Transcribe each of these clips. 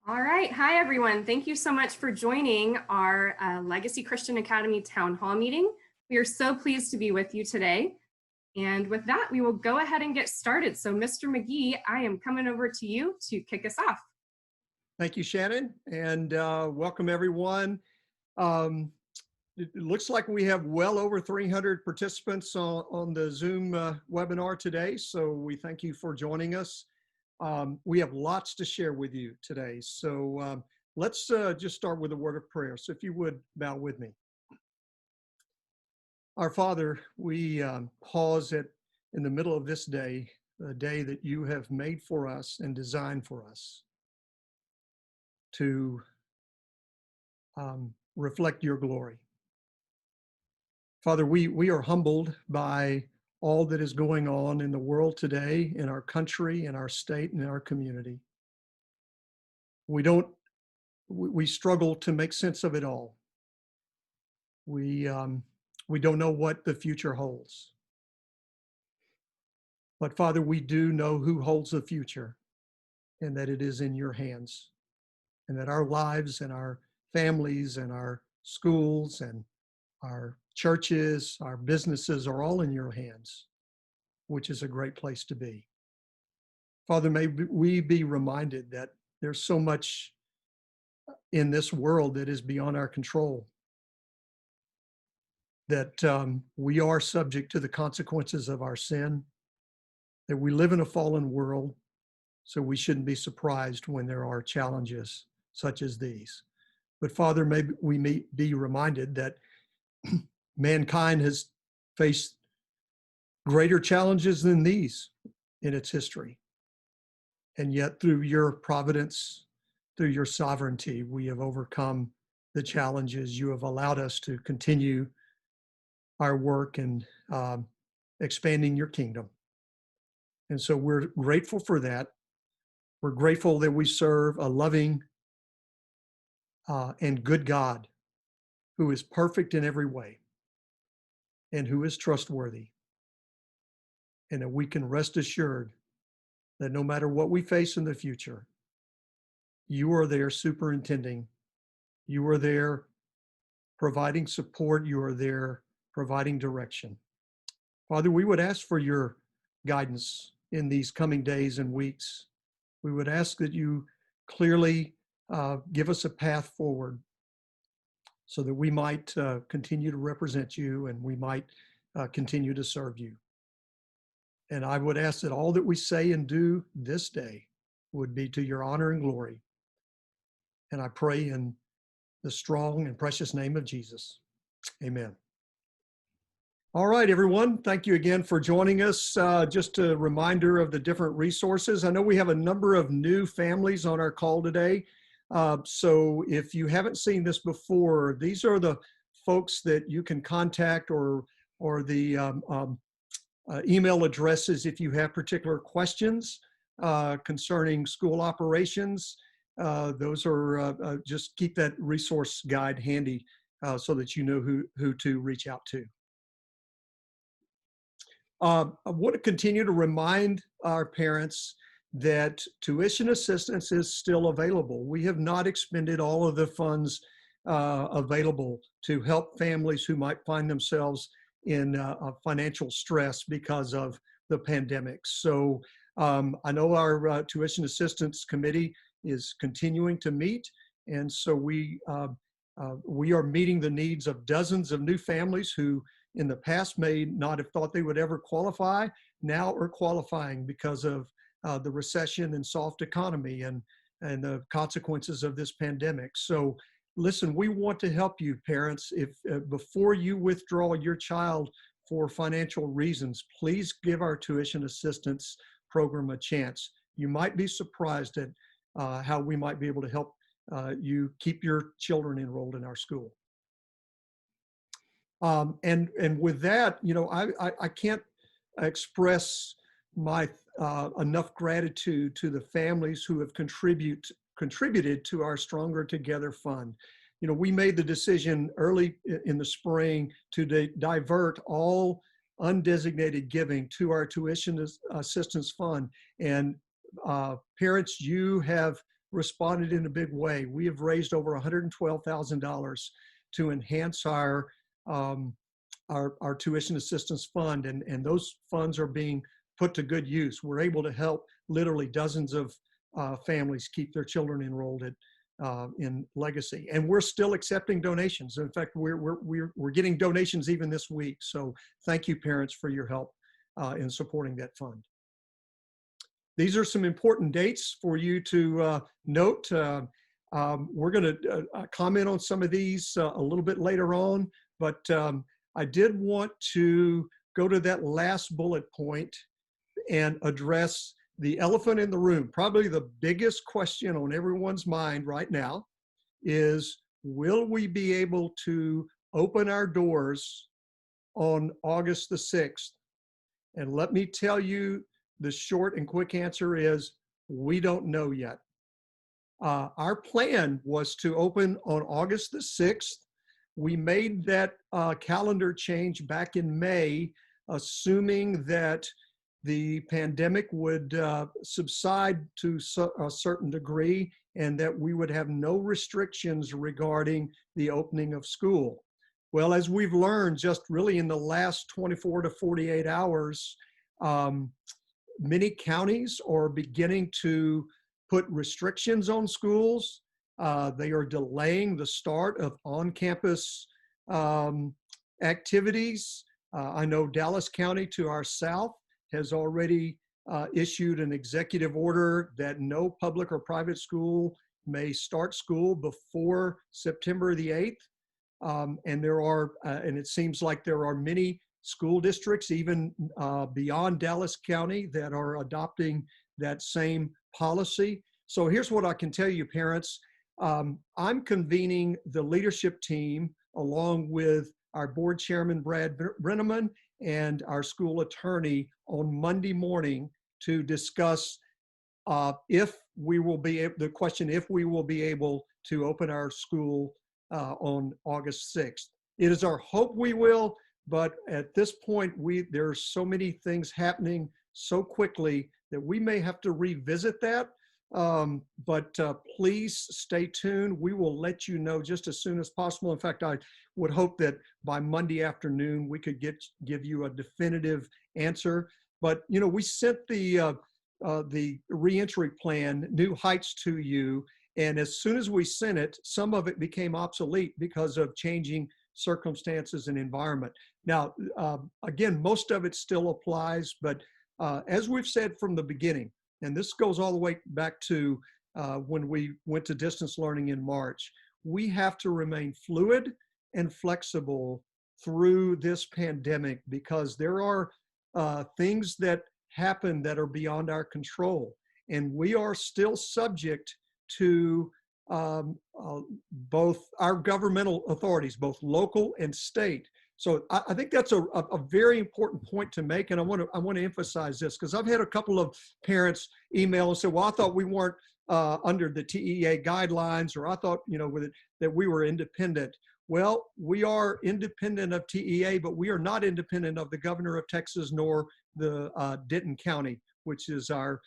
All right. Hi, everyone. Thank you so much for joining our Legacy Christian Academy Town Hall meeting. We are so pleased to be with you today. And with that, we will go ahead and get started. So Mr. McGee, I am coming over to you to kick us off. Thank you, Shannon, and welcome everyone. It looks like we have well over 300 participants on the Zoom webinar today, so we thank you for joining us. We have lots to share with you today, so let's just start with a word of prayer. So if you would bow with me. Our Father, we pause in the middle of this day, a day that you have made for us and designed for us to reflect your glory. Father, we are humbled by all that is going on in the world today, in our country, in our state, and in our community. We struggle to make sense of it all. We don't know what the future holds. But Father, we do know who holds the future, and that it is in your hands, and that our lives and our families and our schools and our churches, our businesses are all in your hands, which is a great place to be. Father, may we be reminded that there's so much in this world that is beyond our control, that we are subject to the consequences of our sin, that we live in a fallen world, so we shouldn't be surprised when there are challenges such as these. But Father, may we be reminded that mankind has faced greater challenges than these in its history. And yet through your providence, through your sovereignty, we have overcome the challenges. You have allowed us to continue our work in expanding your kingdom. And so we're grateful for that. We're grateful that we serve a loving and good God who is perfect in every way and who is trustworthy. And that we can rest assured that no matter what we face in the future, you are there superintending. You are there providing support. You are there providing direction. Father, we would ask for your guidance in these coming days and weeks. We would ask that you clearly give us a path forward so that we might continue to represent you and we might continue to serve you. And I would ask that all that we say and do this day would be to your honor and glory. And I pray in the strong and precious name of Jesus. Amen. All right, everyone. Thank you again for joining us. Just a reminder of the different resources. I know we have a number of new families on our call today. So if you haven't seen this before, these are the folks that you can contact or the email addresses if you have particular questions concerning school operations. Those are just keep that resource guide handy so that you know who to reach out to. I want to continue to remind our parents that tuition assistance is still available. We have not expended all of the funds available to help families who might find themselves in financial stress because of the pandemic. So I know our tuition assistance committee is continuing to meet, and so we are meeting the needs of dozens of new families who in the past may not have thought they would ever qualify, now are qualifying because of the recession and soft economy and the consequences of this pandemic. So listen, we want to help you parents. If before you withdraw your child for financial reasons, please give our tuition assistance program a chance. You might be surprised at how we might be able to help you keep your children enrolled in our school. And with that, you know, I can't express my enough gratitude to the families who have contributed to our Stronger Together Fund. You know, we made the decision early in the spring to divert all undesignated giving to our tuition assistance fund. And parents, you have responded in a big way. We have raised over $112,000 to enhance our tuition assistance fund, and those funds are being put to good use. We're able to help literally dozens of families keep their children enrolled in Legacy, and we're still accepting donations. In fact, we're getting donations even this week. So thank you, parents, for your help in supporting that fund. These are some important dates for you to note. We're going to comment on some of these a little bit later on, but I did want to go to that last bullet point and address the elephant in the room. Probably the biggest question on everyone's mind right now is, will we be able to open our doors on August the 6th? And let me tell you, the short and quick answer is, we don't know yet. Our plan was to open on August the 6th. We made that calendar change back in May, assuming that the pandemic would subside to a certain degree and that we would have no restrictions regarding the opening of school. Well, as we've learned just really in the last 24 to 48 hours, many counties are beginning to put restrictions on schools. They are delaying the start of on-campus activities. I know Dallas County to our south has already issued an executive order that no public or private school may start school before September the 8th. And it seems like there are many school districts, even beyond Dallas County, that are adopting that same policy. So here's what I can tell you, parents. I'm convening the leadership team along with our board chairman, Brad Brenneman, and our school attorney on Monday morning to discuss if we will be able to open our school on August 6th. It is our hope we will, but at this point, there are so many things happening so quickly that we may have to revisit that. But please stay tuned. We will let you know just as soon as possible. In fact, I would hope that by Monday afternoon, we could give you a definitive answer. But, you know, we sent the reentry plan, New Heights, to you. And as soon as we sent it, some of it became obsolete because of changing circumstances and environment. Now, again, most of it still applies, but as we've said from the beginning, and this goes all the way back to when we went to distance learning in March, we have to remain fluid and flexible through this pandemic because there are things that happen that are beyond our control. And we are still subject to both our governmental authorities, both local and state. So I think that's a very important point to make, and I want to emphasize this because I've had a couple of parents email and say, "Well, I thought we weren't under the TEA guidelines," or "I thought, you know, that we were independent." Well, we are independent of TEA, but we are not independent of the governor of Texas nor the Denton County, which is our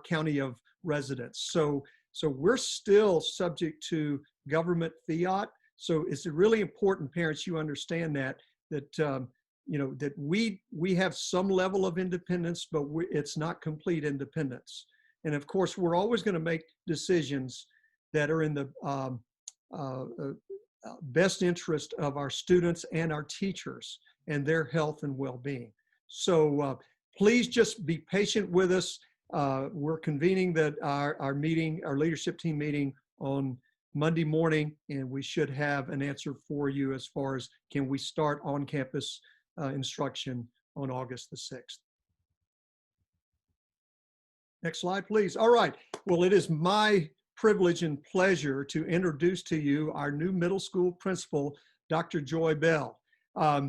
county of residence. So we're still subject to government fiat. So it's really important, parents, you understand that you know, that we have some level of independence, but it's not complete independence. And of course, we're always going to make decisions that are in the best interest of our students and our teachers and their health and well-being. So please just be patient with us. We're convening our meeting, our leadership team meeting on Monday morning, and we should have an answer for you as far as can we start on-campus instruction on August the 6th. Next slide, please. All right. Well, it is my privilege and pleasure to introduce to you our new middle school principal, Dr. Joy Bell. I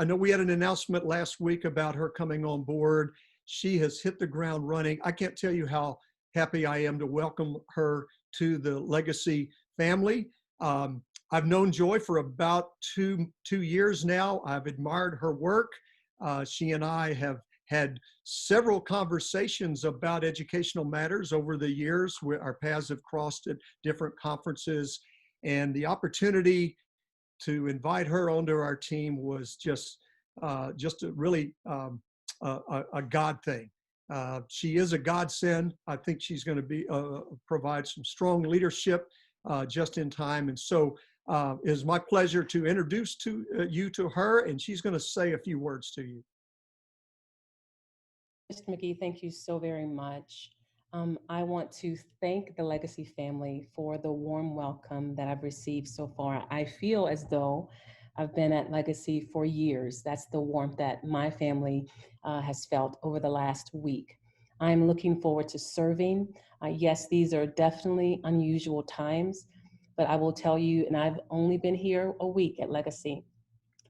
know we had an announcement last week about her coming on board. She has hit the ground running. I can't tell you how happy I am to welcome her to the Legacy family. I've known Joy for about two years now. I've admired her work. She and I have had several conversations about educational matters over the years. Our paths have crossed at different conferences, and the opportunity to invite her onto our team was just a really a God thing. She is a godsend. I think she's going to be provide some strong leadership just in time. And so it is my pleasure to introduce you to her, and she's going to say a few words to you. Mr. McGee, thank you so very much. I want to thank the Legacy family for the warm welcome that I've received so far. I feel as though I've been at Legacy for years. That's the warmth that my family has felt over the last week. I'm looking forward to serving. Yes, these are definitely unusual times, but I will tell you, and I've only been here a week at Legacy.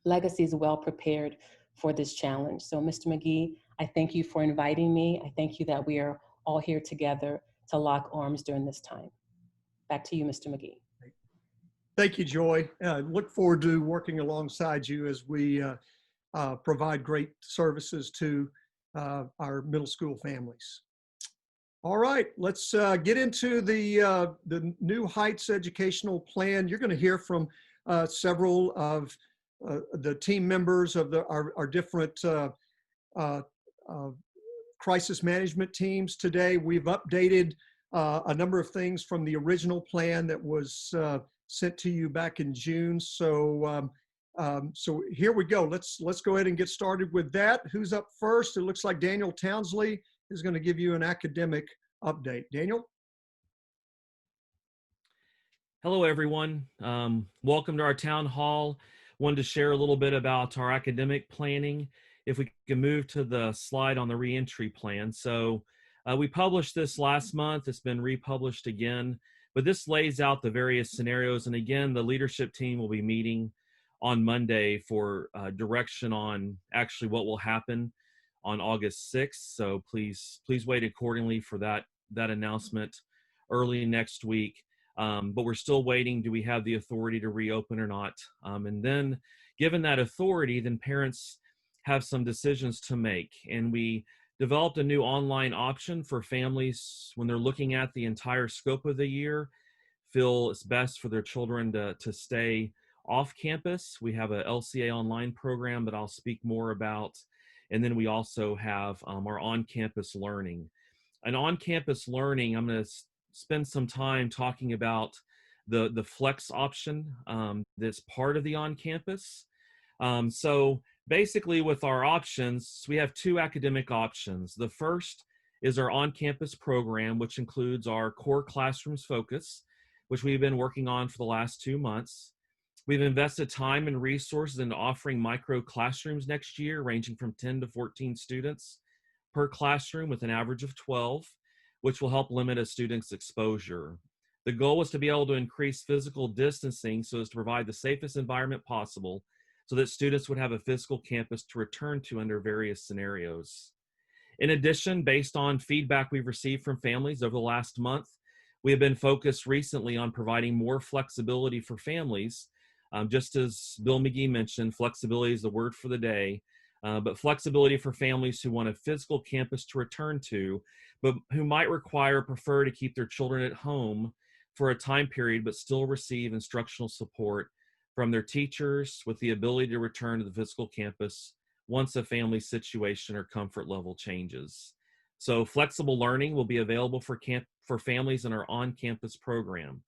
Legacy is well prepared for this challenge. So Mr. McGee, I thank you for inviting me. I thank you that we are all here together to lock arms during this time. Back to you, Mr. McGee. Thank you, Joy. Look forward to working alongside you as we provide great services to our middle school families. All right, let's get into the New Heights educational plan. You're going to hear from several of the team members of our different crisis management teams today. We've updated a number of things from the original plan that was sent to you back in June. So so here we go. Let's go ahead and get started with that. Who's up first? It looks like Daniel Townsley is going to give you an academic update. Daniel? Hello, everyone. Welcome to our town hall. Wanted to share a little bit about our academic planning. If we can move to the slide on the reentry plan. So we published this last month. It's been republished again, but this lays out the various scenarios. And again, the leadership team will be meeting on Monday for direction on actually what will happen on August 6th. So please wait accordingly for that announcement early next week. But we're still waiting. Do we have the authority to reopen or not? And then given that authority, then parents have some decisions to make. And we developed a new online option for families when they're looking at the entire scope of the year, feel it's best for their children to stay off campus. We have a LCA online program that I'll speak more about. And then we also have our on-campus learning. And on-campus learning, I'm going to spend some time talking about the flex option that's part of the on-campus. So basically with our options, we have two academic options. The first is our on-campus program, which includes our core classrooms focus, which we've been working on for the last 2 months. We've invested time and resources into offering micro classrooms next year, ranging from 10 to 14 students per classroom with an average of 12, which will help limit a student's exposure. The goal is to be able to increase physical distancing so as to provide the safest environment possible so that students would have a physical campus to return to under various scenarios. In addition, based on feedback we've received from families over the last month, we have been focused recently on providing more flexibility for families. Just as Bill McGee mentioned, flexibility is the word for the day, but flexibility for families who want a physical campus to return to, but who might prefer to keep their children at home for a time period, but still receive instructional support from their teachers with the ability to return to the physical campus once a family situation or comfort level changes. So flexible learning will be available for families in our on-campus program.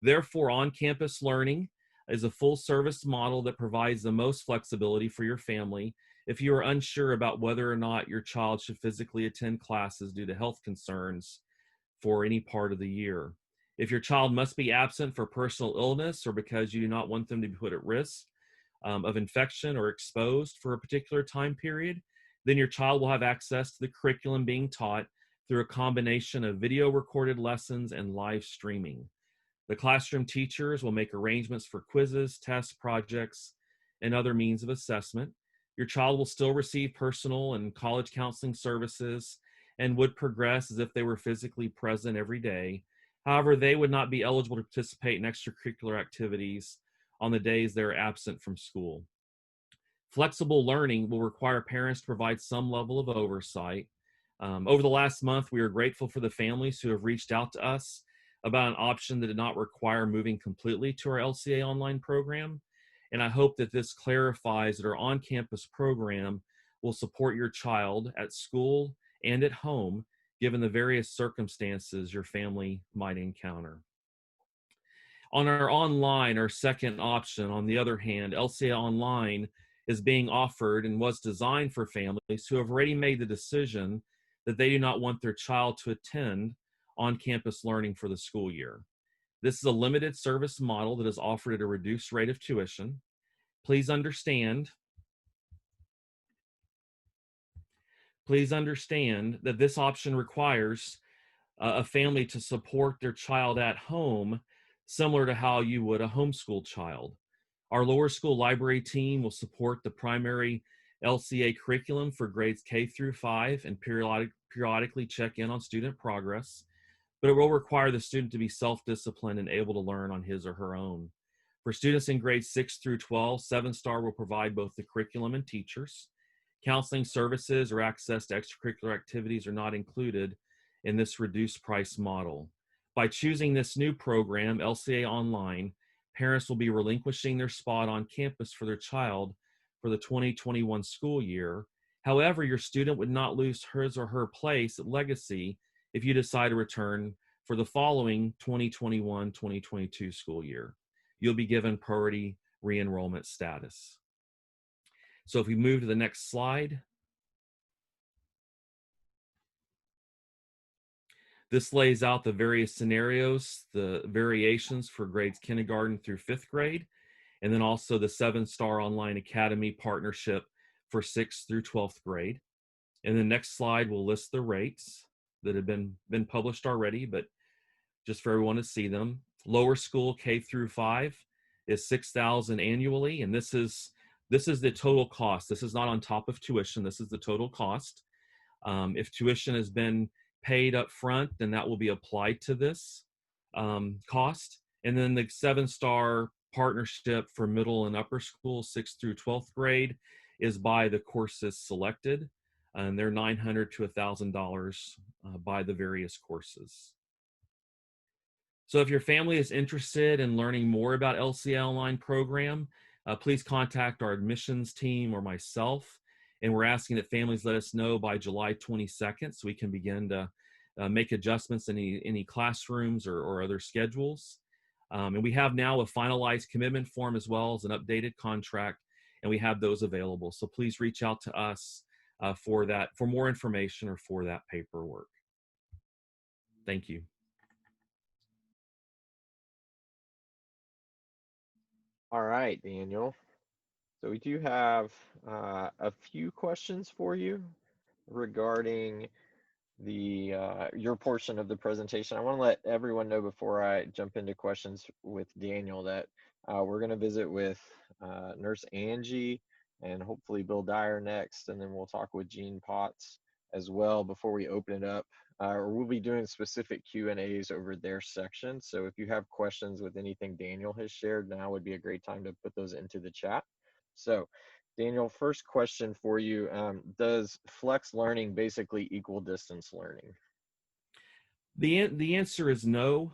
Therefore, on-campus learning is a full-service model that provides the most flexibility for your family if you are unsure about whether or not your child should physically attend classes due to health concerns for any part of the year. If your child must be absent for personal illness or because you do not want them to be put at risk of infection or exposed for a particular time period, then your child will have access to the curriculum being taught through a combination of video recorded lessons and live streaming. The classroom teachers will make arrangements for quizzes, tests, projects, and other means of assessment. Your child will still receive personal and college counseling services and would progress as if they were physically present every day. However, they would not be eligible to participate in extracurricular activities on the days they're absent from school. Flexible learning will require parents to provide some level of oversight. Over the last month, we are grateful for the families who have reached out to us about an option that did not require moving completely to our LCA online program. And I hope that this clarifies that our on-campus program will support your child at school and at home, given the various circumstances your family might encounter. On our second option, on the other hand, LCA Online is being offered and was designed for families who have already made the decision that they do not want their child to attend on-campus learning for the school year. This is a limited service model that is offered at a reduced rate of tuition. Please understand that this option requires a family to support their child at home, similar to how you would a homeschool child. Our lower school library team will support the primary LCA curriculum for grades K through 5 and periodically check in on student progress, but it will require the student to be self-disciplined and able to learn on his or her own. For students in grades 6 through 12, 7-Star will provide both the curriculum and teachers. Counseling services or access to extracurricular activities are not included in this reduced price model. By choosing this new program, LCA Online, parents will be relinquishing their spot on campus for their child for the 2021 school year. However, your student would not lose his or her place at Legacy if you decide to return for the following 2021-2022 school year. You'll be given priority re-enrollment status. So if we move to the next slide, this lays out the various scenarios, the variations for grades kindergarten through 5th grade, and then also the 7-Star Online Academy partnership for 6th through 12th grade. And the next slide will list the rates that have been published already, but just for everyone to see them. Lower school K through 5 is $6,000 annually, and this is the total cost. This is not on top of tuition. This is the total cost. If tuition has been paid up front, then that will be applied to this cost. And then the 7-Star partnership for middle and upper school, 6th through 12th grade, is by the courses selected, and they're $900 to $1,000 by the various courses. So if your family is interested in learning more about LCA Online program, please contact our admissions team or myself. And we're asking that families let us know by July 22nd so we can begin to make adjustments in any classrooms or other schedules. And we have now a finalized commitment form as well as an updated contract, and we have those available. So please reach out to us for more information or for that paperwork. Thank you. All right, Daniel. So we do have a few questions for you regarding your portion of the presentation. I want to let everyone know before I jump into questions with Daniel that we're going to visit with Nurse Angie and hopefully Bill Dyer next, and then we'll talk with Jean Potts as well before we open it up. Or we'll be doing specific Q&As over their section. So if you have questions with anything Daniel has shared, now would be a great time to put those into the chat. So Daniel, first question for you. Does flex learning basically equal distance learning? The answer is no.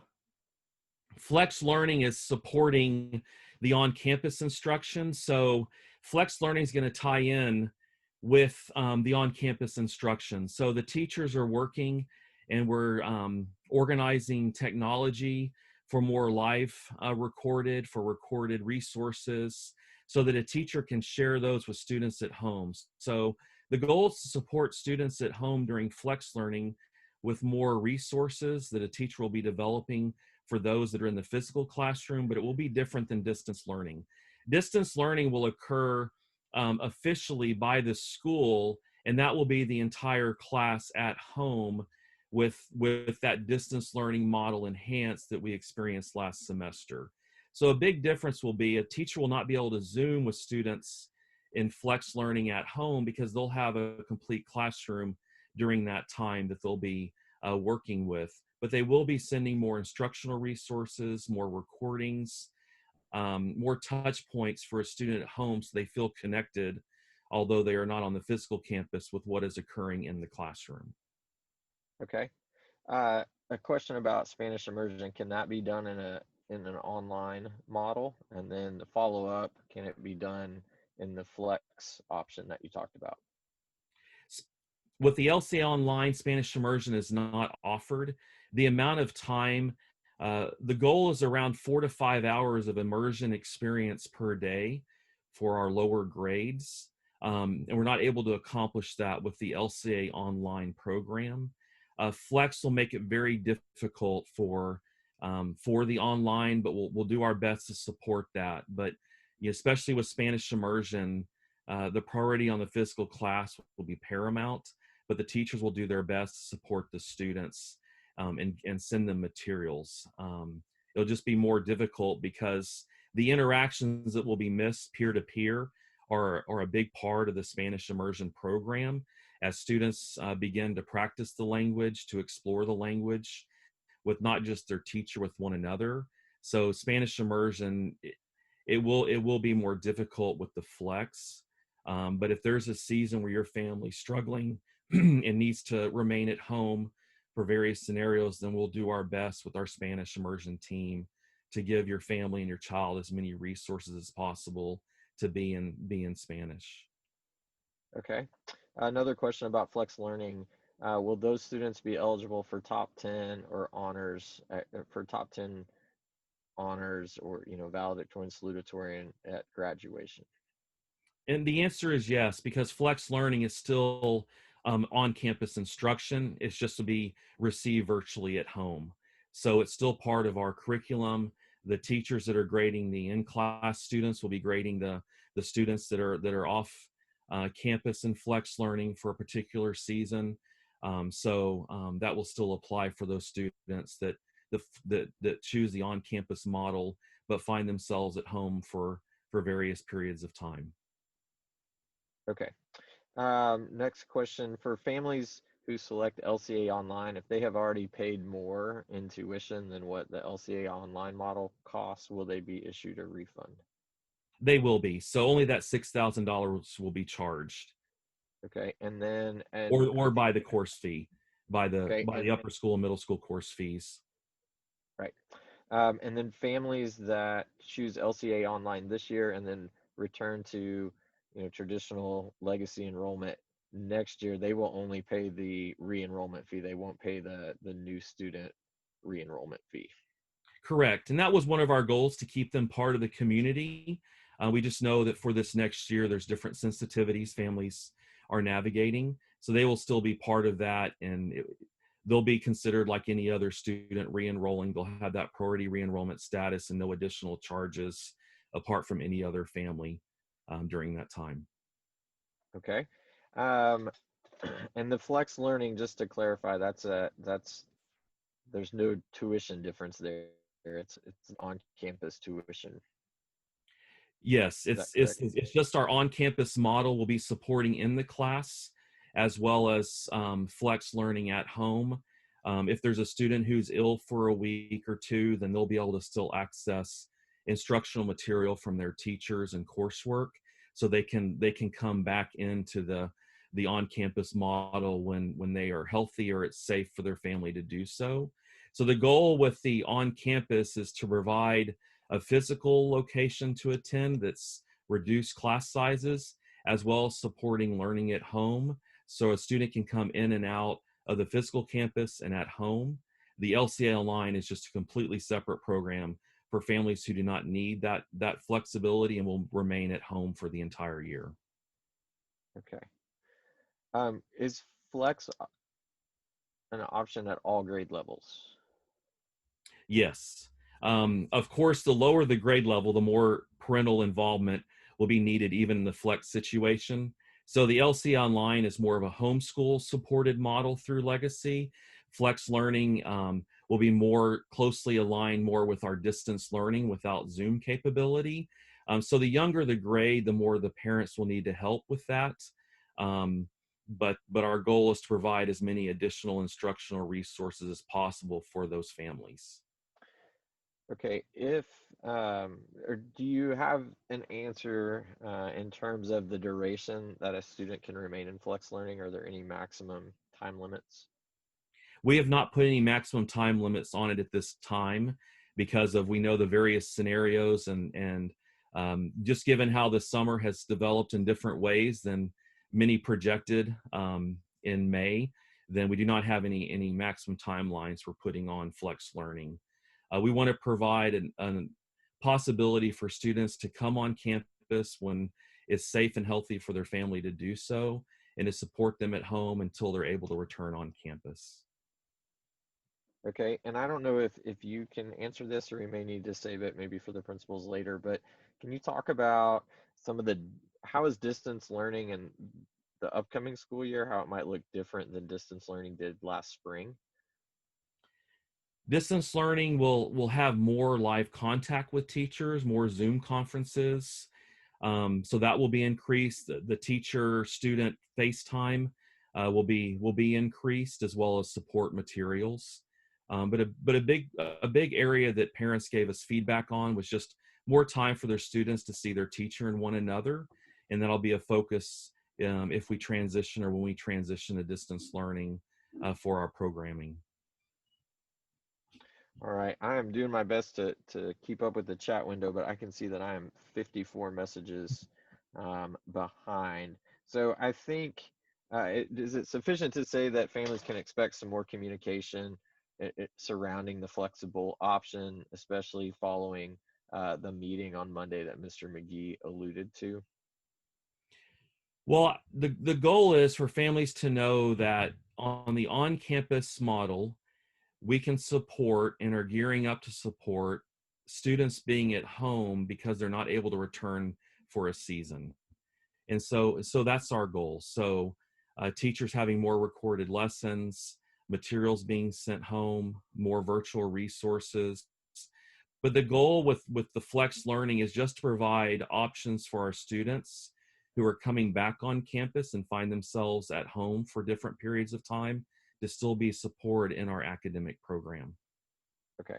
Flex learning is supporting the on-campus instruction. So flex learning is going to tie in with the on-campus instruction. So the teachers are working and we're organizing technology for more live recorded resources so that a teacher can share those with students at home. So the goal is to support students at home during flex learning with more resources that a teacher will be developing for those that are in the physical classroom, but it will be different than distance learning. Distance learning will occur officially by the school, and that will be the entire class at home with that distance learning model enhanced that we experienced last semester. So a big difference will be a teacher will not be able to Zoom with students in flex learning at home because they'll have a complete classroom during that time that they'll be working with. But they will be sending more instructional resources, more recordings, more touch points for a student at home so they feel connected although they are not on the physical campus, with what is occurring in the classroom. Okay. A question about Spanish immersion, can that be done in an online model? And then the follow-up, can it be done in the flex option that you talked about? With the LCA Online, Spanish immersion is not offered. The amount of time, the goal is around 4 to 5 hours of immersion experience per day for our lower grades. And we're not able to accomplish that with the LCA Online program. Flex will make it very difficult for the online, but we'll do our best to support that. But especially with Spanish immersion, the priority on the physical class will be paramount, but the teachers will do their best to support the students and send them materials. It'll just be more difficult because the interactions that will be missed peer-to-peer are a big part of the Spanish immersion program as students begin to practice the language, to explore the language with not just their teacher, with one another. So Spanish immersion, it will be more difficult with the flex. But if there's a season where your family's struggling and needs to remain at home for various scenarios, then we'll do our best with our Spanish immersion team to give your family and your child as many resources as possible to be in Spanish. Okay. Another question about flex learning. Will those students be eligible for top 10 or honors, for top 10 honors or, valedictorian, salutatorian at graduation? And the answer is yes, because flex learning is still on-campus instruction. It's just to be received virtually at home. So it's still part of our curriculum. The teachers that are grading the in-class students will be grading the students that are off campus in flex learning for a particular season. So that will still apply for those students that choose the on-campus model but find themselves at home for various periods of time. Okay. Next question, for families who select LCA Online, if they have already paid more in tuition than what the LCA Online model costs, will they be issued a refund? They will be. So only that $6,000 will be charged. Okay, and then Or by the course fee, by okay, the upper school and middle school course fees. right. And then families that choose LCA Online this year and then return to traditional legacy enrollment next year, they will only pay the re-enrollment fee. They won't pay the new student re-enrollment fee. Correct. And that was one of our goals, to keep them part of the community. We just know that for this next year, there's different sensitivities families are navigating. So they will still be part of that, and they'll be considered like any other student re-enrolling. They'll have that priority re-enrollment status and no additional charges apart from any other family during that time. Okay. And the flex learning, just to clarify, there's no tuition difference there. It's on-campus tuition. Yes, Is that correct? it's just our on-campus model will be supporting in the class, as well as flex learning at home. If there's a student who's ill for a week or two, then they'll be able to still access instructional material from their teachers and coursework, so they can come back into the on-campus model when they are healthy or it's safe for their family to do so. So the goal with the on-campus is to provide a physical location to attend that's reduced class sizes, as well as supporting learning at home, so a student can come in and out of the physical campus and at home. The LCA Online is just a completely separate program for families who do not need that flexibility and will remain at home for the entire year. Okay. Is flex an option at all grade levels? Yes. Of course, the lower the grade level, the more parental involvement will be needed, even in the flex situation. So the LC Online is more of a homeschool supported model through Legacy. Flex learning will be more closely aligned more with our distance learning without Zoom capability. So the younger the grade, the more the parents will need to help with that. But our goal is to provide as many additional instructional resources as possible for those families. Okay, if or do you have an answer in terms of the duration that a student can remain in flex learning? Are there any maximum time limits? We have not put any maximum time limits on it at this time because of we know the various scenarios and just given how the summer has developed in different ways than many projected in May, then we do not have any maximum timelines for putting on flex learning. We want to provide a possibility for students to come on campus when it's safe and healthy for their family to do so, and to support them at home until they're able to return on campus. Okay, and I don't know if you can answer this, or we may need to save it maybe for the principals later, but can you talk about some of how is distance learning in the upcoming school year, how it might look different than distance learning did last spring? Distance learning will have more live contact with teachers, more Zoom conferences. So that will be increased. The teacher-student FaceTime will be increased, as well as support materials. But a big area that parents gave us feedback on was just more time for their students to see their teacher and one another, and that'll be a focus if we transition or when we transition to distance learning for our programming. All right, I am doing my best to keep up with the chat window, but I can see that I am 54 messages behind. So I think, is it sufficient to say that families can expect some more communication surrounding the flexible option, especially following the meeting on Monday that Mr. McGee alluded to? Well, the goal is for families to know that on the on-campus model, we can support and are gearing up to support students being at home because they're not able to return for a season. And so that's our goal. So teachers having more recorded lessons, materials being sent home, more virtual resources. But the goal with the flex learning is just to provide options for our students who are coming back on campus and find themselves at home for different periods of time to still be supported in our academic program. Okay.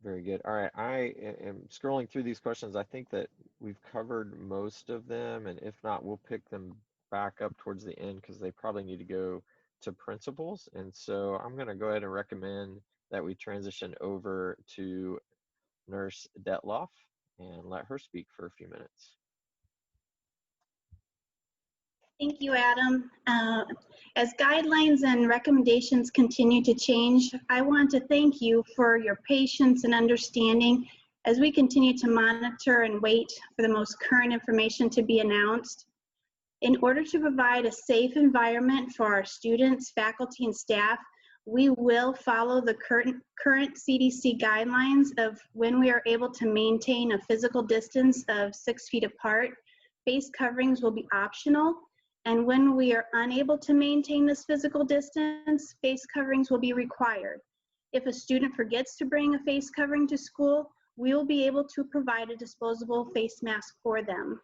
Very good. All right, I am scrolling through these questions. I think that we've covered most of them, and if not, we'll pick them back up towards the end because they probably need to go to principals. And so I'm going to go ahead and recommend that we transition over to Nurse Detloff and let her speak for a few minutes. Thank you, Adam. As guidelines and recommendations continue to change, I want to thank you for your patience and understanding as we continue to monitor and wait for the most current information to be announced. In order to provide a safe environment for our students, faculty, and staff, we will follow the current CDC guidelines of when we are able to maintain a physical distance of 6 feet apart. Face coverings will be optional. And when we are unable to maintain this physical distance, face coverings will be required. If a student forgets to bring a face covering to school, we will be able to provide a disposable face mask for them.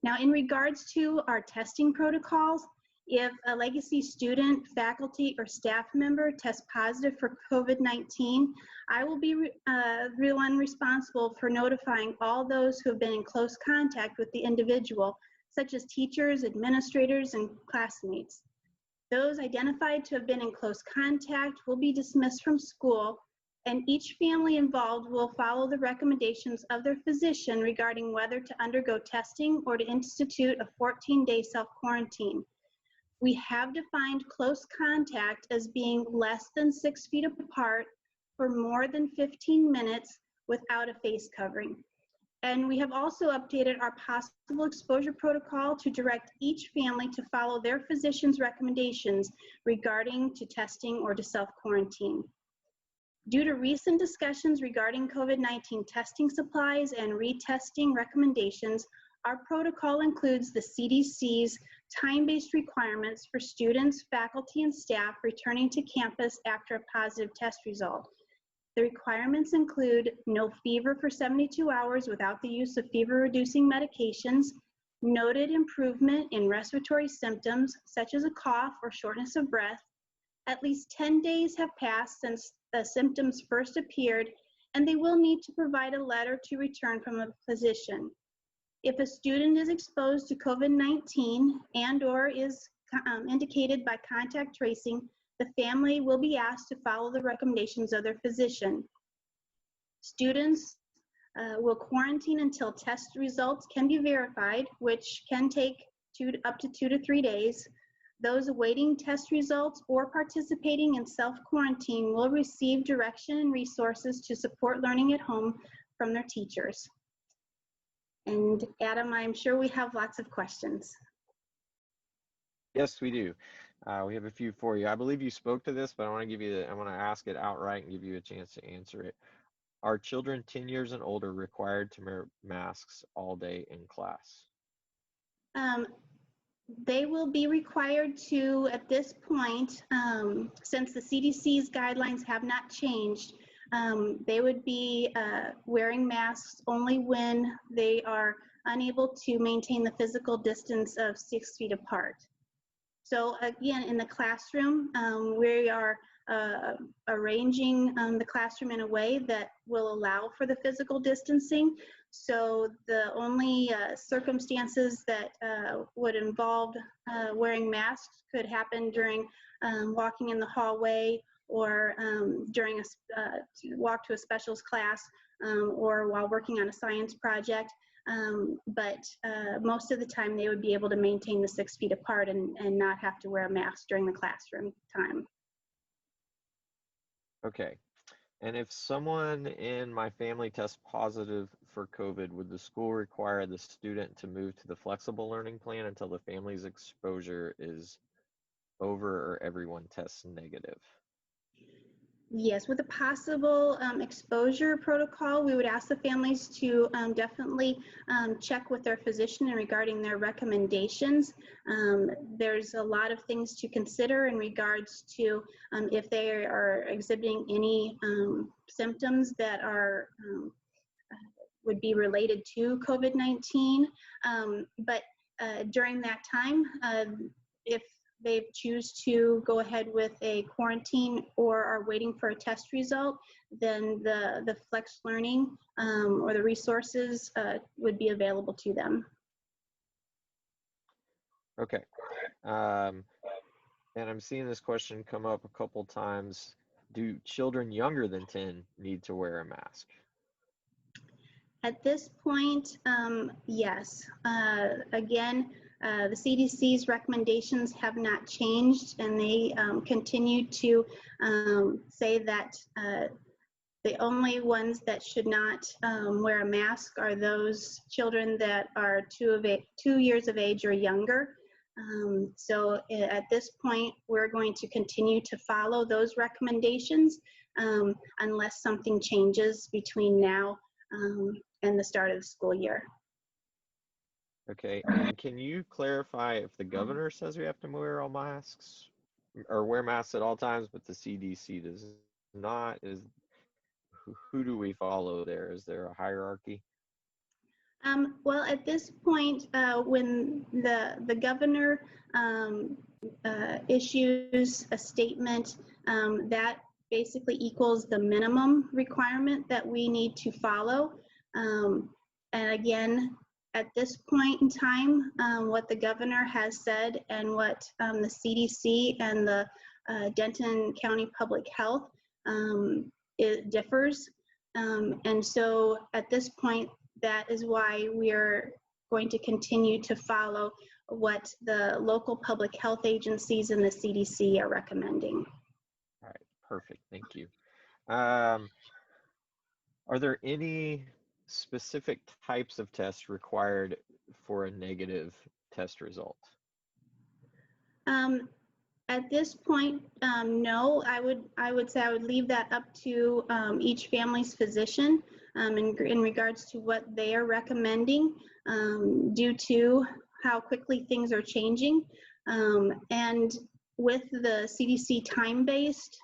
Now, in regards to our testing protocols, if a Legacy student, faculty, or staff member tests positive for COVID-19, I will be the one responsible for notifying all those who have been in close contact with the individual, such as teachers, administrators, and classmates. Those identified to have been in close contact will be dismissed from school, and each family involved will follow the recommendations of their physician regarding whether to undergo testing or to institute a 14-day self-quarantine. We have defined close contact as being less than 6 feet apart for more than 15 minutes without a face covering. And we have also updated our possible exposure protocol to direct each family to follow their physician's recommendations regarding to testing or to self-quarantine. Due to recent discussions regarding COVID-19 testing supplies and retesting recommendations, our protocol includes the CDC's time-based requirements for students, faculty, and staff returning to campus after a positive test result. The requirements include no fever for 72 hours without the use of fever-reducing medications, noted improvement in respiratory symptoms such as a cough or shortness of breath, at least 10 days have passed since the symptoms first appeared, and they will need to provide a letter to return from a physician. If a student is exposed to COVID-19 and/or is indicated by contact tracing, the family will be asked to follow the recommendations of their physician. Students will quarantine until test results can be verified, which can take up to 2 to 3 days. Those awaiting test results or participating in self-quarantine will receive direction and resources to support learning at home from their teachers. And Adam, I'm sure we have lots of questions. Yes, we do. We have a few for you. I believe you spoke to this, but I want to ask it outright and give you a chance to answer it. Are children 10 years and older required to wear masks all day in class? They will be required to, at this point, since the CDC's guidelines have not changed, they would be wearing masks only when they are unable to maintain the physical distance of 6 feet apart. So again, in the classroom, we are arranging the classroom in a way that will allow for the physical distancing. So the only circumstances that would involve wearing masks could happen during walking in the hallway, or during a walk to a specials class, or while working on a science project. But most of the time they would be able to maintain the 6 feet apart and not have to wear a mask during the classroom time. Okay. And if someone in my family tests positive for COVID, would the school require the student to move to the flexible learning plan until the family's exposure is over or everyone tests negative? Yes, with a possible exposure protocol, we would ask the families to definitely check with their physician regarding their recommendations. There's a lot of things to consider in regards to if they are exhibiting any symptoms that are would be related to COVID-19. But during that time, if they choose to go ahead with a quarantine or are waiting for a test result, then the flex learning or the resources would be available to them. Okay. And I'm seeing this question come up a couple times. Do children younger than 10 need to wear a mask? At this point, yes. Again, the CDC's recommendations have not changed, and they continue to say that the only ones that should not wear a mask are those children that are 2 years of age or younger. So at this point, we're going to continue to follow those recommendations unless something changes between now and the start of the school year. Okay, and can you clarify if the governor says we have to wear all masks or wear masks at all times, but the CDC does not? Who do we follow there? Is there a hierarchy? Well, at this point, when the governor issues a statement, that basically equals the minimum requirement that we need to follow. And again, at this point in time, what the governor has said and what the CDC and the Denton County Public Health, it differs. And so at this point, that is why we are going to continue to follow what the local public health agencies and the CDC are recommending. All right, perfect, thank you. Are there any specific types of tests required for a negative test result? At this point, no. I would say I would leave that up to each family's physician in regards to what they are recommending due to how quickly things are changing. And with the CDC time-based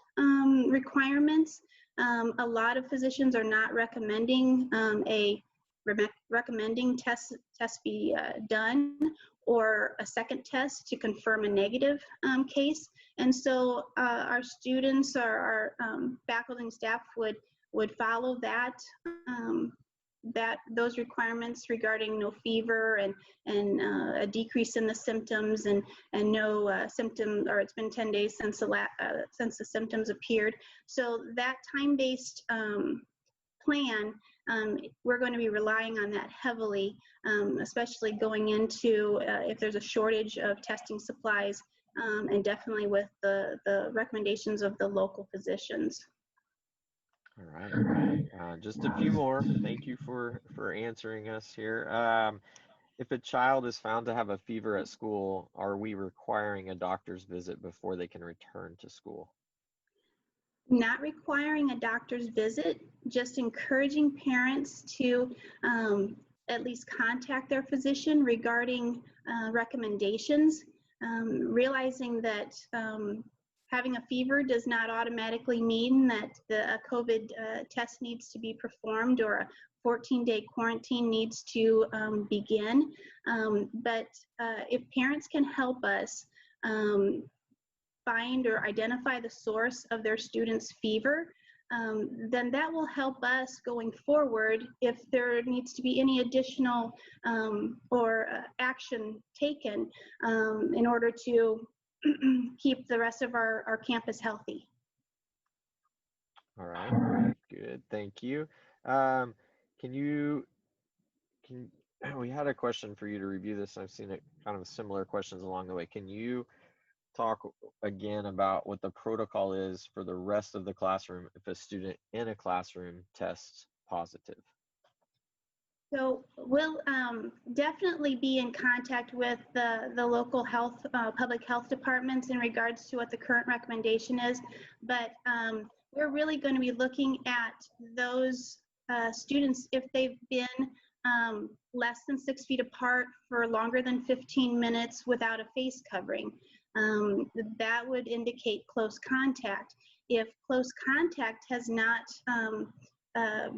requirements, a lot of physicians are not recommending recommending tests be done or a second test to confirm a negative case. And so our students, our faculty and staff would would follow those requirements regarding no fever and a decrease in the symptoms and no symptom, or it's been 10 days since the symptoms appeared. So that time-based plan, we're going to be relying on that heavily, especially going into if there's a shortage of testing supplies, and definitely with the recommendations of the local physicians. All right. Just a few more. Thank you for answering us here. If a child is found to have a fever at school, are we requiring a doctor's visit before they can return to school? Not requiring a doctor's visit, just encouraging parents to at least contact their physician regarding recommendations, realizing that having a fever does not automatically mean that a COVID test needs to be performed or a 14-day quarantine needs to begin. But if parents can help us find or identify the source of their student's fever, then that will help us going forward if there needs to be any additional action taken in order to keep the rest of our campus healthy. All right, good, thank you. We had a question for you to review this. I've seen it kind of similar questions along the way. Can you talk again about what the protocol is for the rest of the classroom if a student in a classroom tests positive? So we'll definitely be in contact with the local public health departments in regards to what the current recommendation is, but we're really going to be looking at those students if they've been less than 6 feet apart for longer than 15 minutes without a face covering. That would indicate close contact. If close contact has not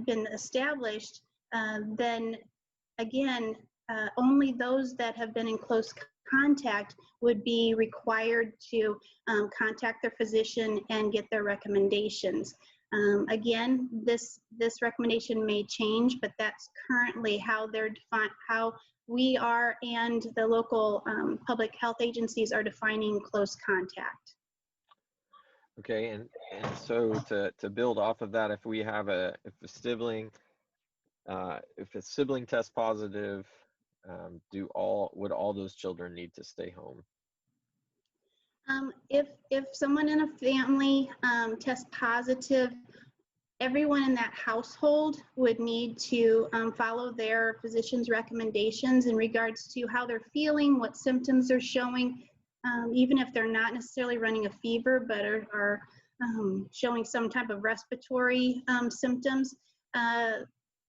been established, then again, only those that have been in close contact would be required to contact their physician and get their recommendations. Again, this recommendation may change, but that's currently how they're defined, how we are and the local public health agencies are defining close contact. Okay, and so to build off of that, if we have if a sibling tests positive, would all those children need to stay home? If someone in a family tests positive, everyone in that household would need to follow their physician's recommendations in regards to how they're feeling, what symptoms they're showing, even if they're not necessarily running a fever, but are showing some type of respiratory symptoms.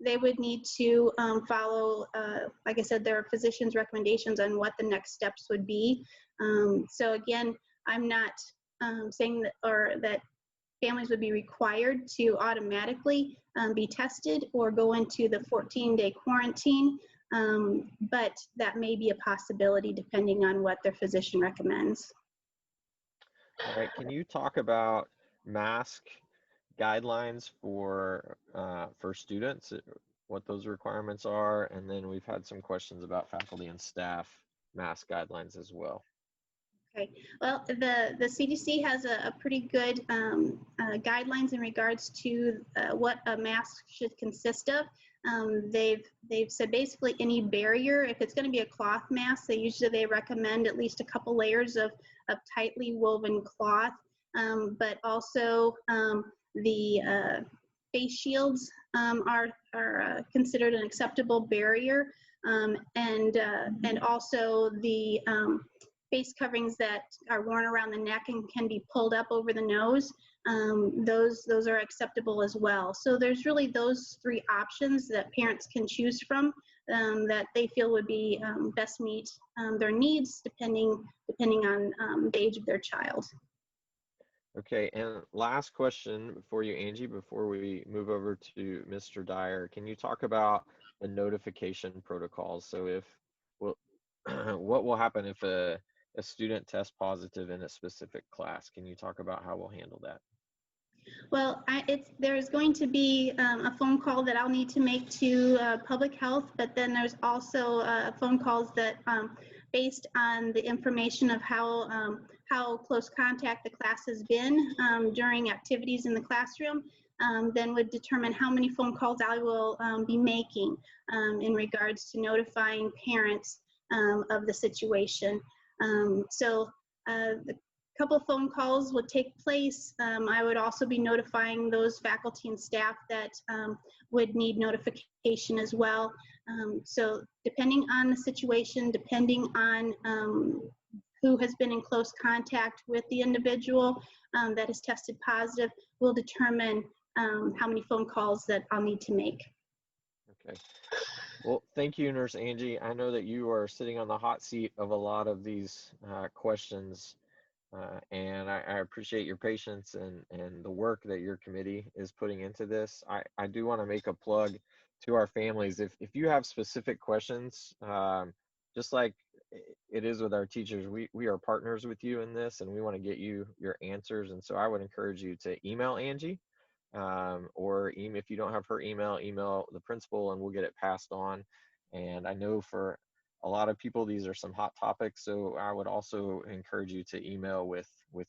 They would need to follow, like I said, their physician's recommendations on what the next steps would be. So again, I'm not saying that families would be required to automatically be tested or go into the 14-day quarantine, but that may be a possibility depending on what their physician recommends. All right, can you talk about mask guidelines for students, what those requirements are? And then we've had some questions about faculty and staff mask guidelines as well. Okay, well, the CDC has a pretty good guidelines in regards to what a mask should consist of. They've said basically any barrier, if it's going to be a cloth mask, they recommend at least a couple layers of tightly woven cloth, but also the face shields are considered an acceptable barrier, and also the face coverings that are worn around the neck and can be pulled up over the nose, those are acceptable as well. So there's really those three options that parents can choose from that they feel would be best meet their needs depending on the age of their child. Okay, and last question for you, Angie, before we move over to Mr. Dyer. Can you talk about the notification protocols? So what will happen if a student tests positive in a specific class? Can you talk about how we'll handle that? Well, there's going to be a phone call that I'll need to make to public health, but then there's also phone calls that, based on the information of how close contact the class has been during activities in the classroom, then would determine how many phone calls I will be making in regards to notifying parents of the situation. The couple of phone calls would take place. I would also be notifying those faculty and staff that would need notification as well. So depending on the situation, depending on who has been in close contact with the individual that has tested positive, will determine how many phone calls that I'll need to make. Okay. Well, thank you, Nurse Angie. I know that you are sitting on the hot seat of a lot of these questions. And I appreciate your patience and the work that your committee is putting into this. I do want to make a plug to our families. If you have specific questions, just like it is with our teachers, we are partners with you in this, and we want to get you your answers. And so I would encourage you to email Angie, or if you don't have her email the principal, and we'll get it passed on. And I know for a lot of people, these are some hot topics, so I would also encourage you to email with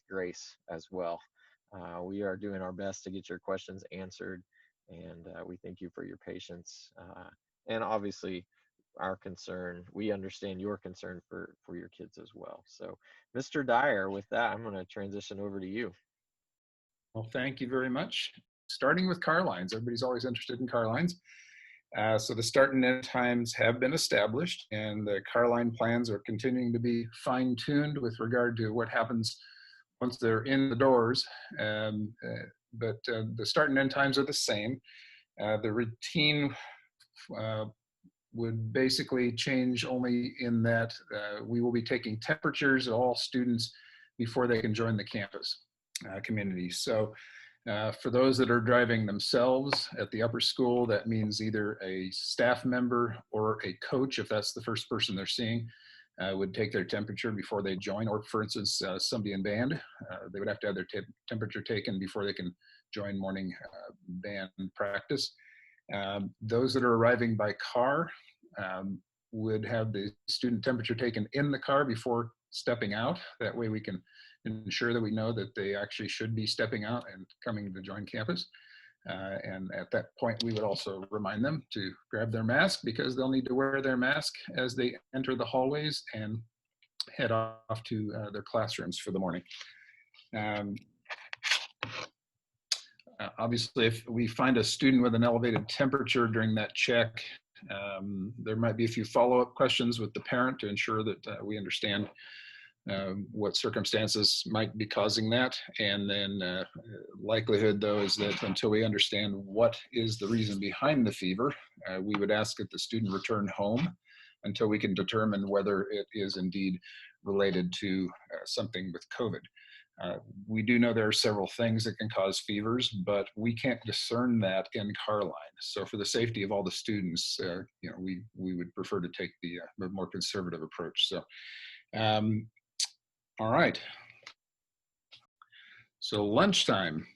Grace as well. We are doing our best to get your questions answered, and we thank you for your patience. And obviously, our concern, we understand your concern for your kids as well. So, Mr. Dyer, with that, I'm going to transition over to you. Well, thank you very much. Starting with car lines, everybody's always interested in car lines. So the start and end times have been established, and the car line plans are continuing to be fine-tuned with regard to what happens once they're in the doors. But the start and end times are the same. The routine would basically change only in that we will be taking temperatures of all students before they can join the campus community. So for those that are driving themselves at the upper school, that means either a staff member or a coach, if that's the first person they're seeing, would take their temperature before they join. Or for instance, somebody in band, they would have to have their temperature taken before they can join morning band practice. Those that are arriving by car would have the student temperature taken in the car before stepping out. That way we can ensure that we know that they actually should be stepping out and coming to join campus. And at that point, we would also remind them to grab their mask, because they'll need to wear their mask as they enter the hallways and head off to their classrooms for the morning. Obviously, if we find a student with an elevated temperature during that check, there might be a few follow-up questions with the parent to ensure that we understand what circumstances might be causing that. And then likelihood, though, is that until we understand what is the reason behind the fever, we would ask that the student return home until we can determine whether it is indeed related to something with COVID. We do know there are several things that can cause fevers, but we can't discern that in car line. So for the safety of all the students, we would prefer to take the more conservative approach. So, all right. So lunchtime.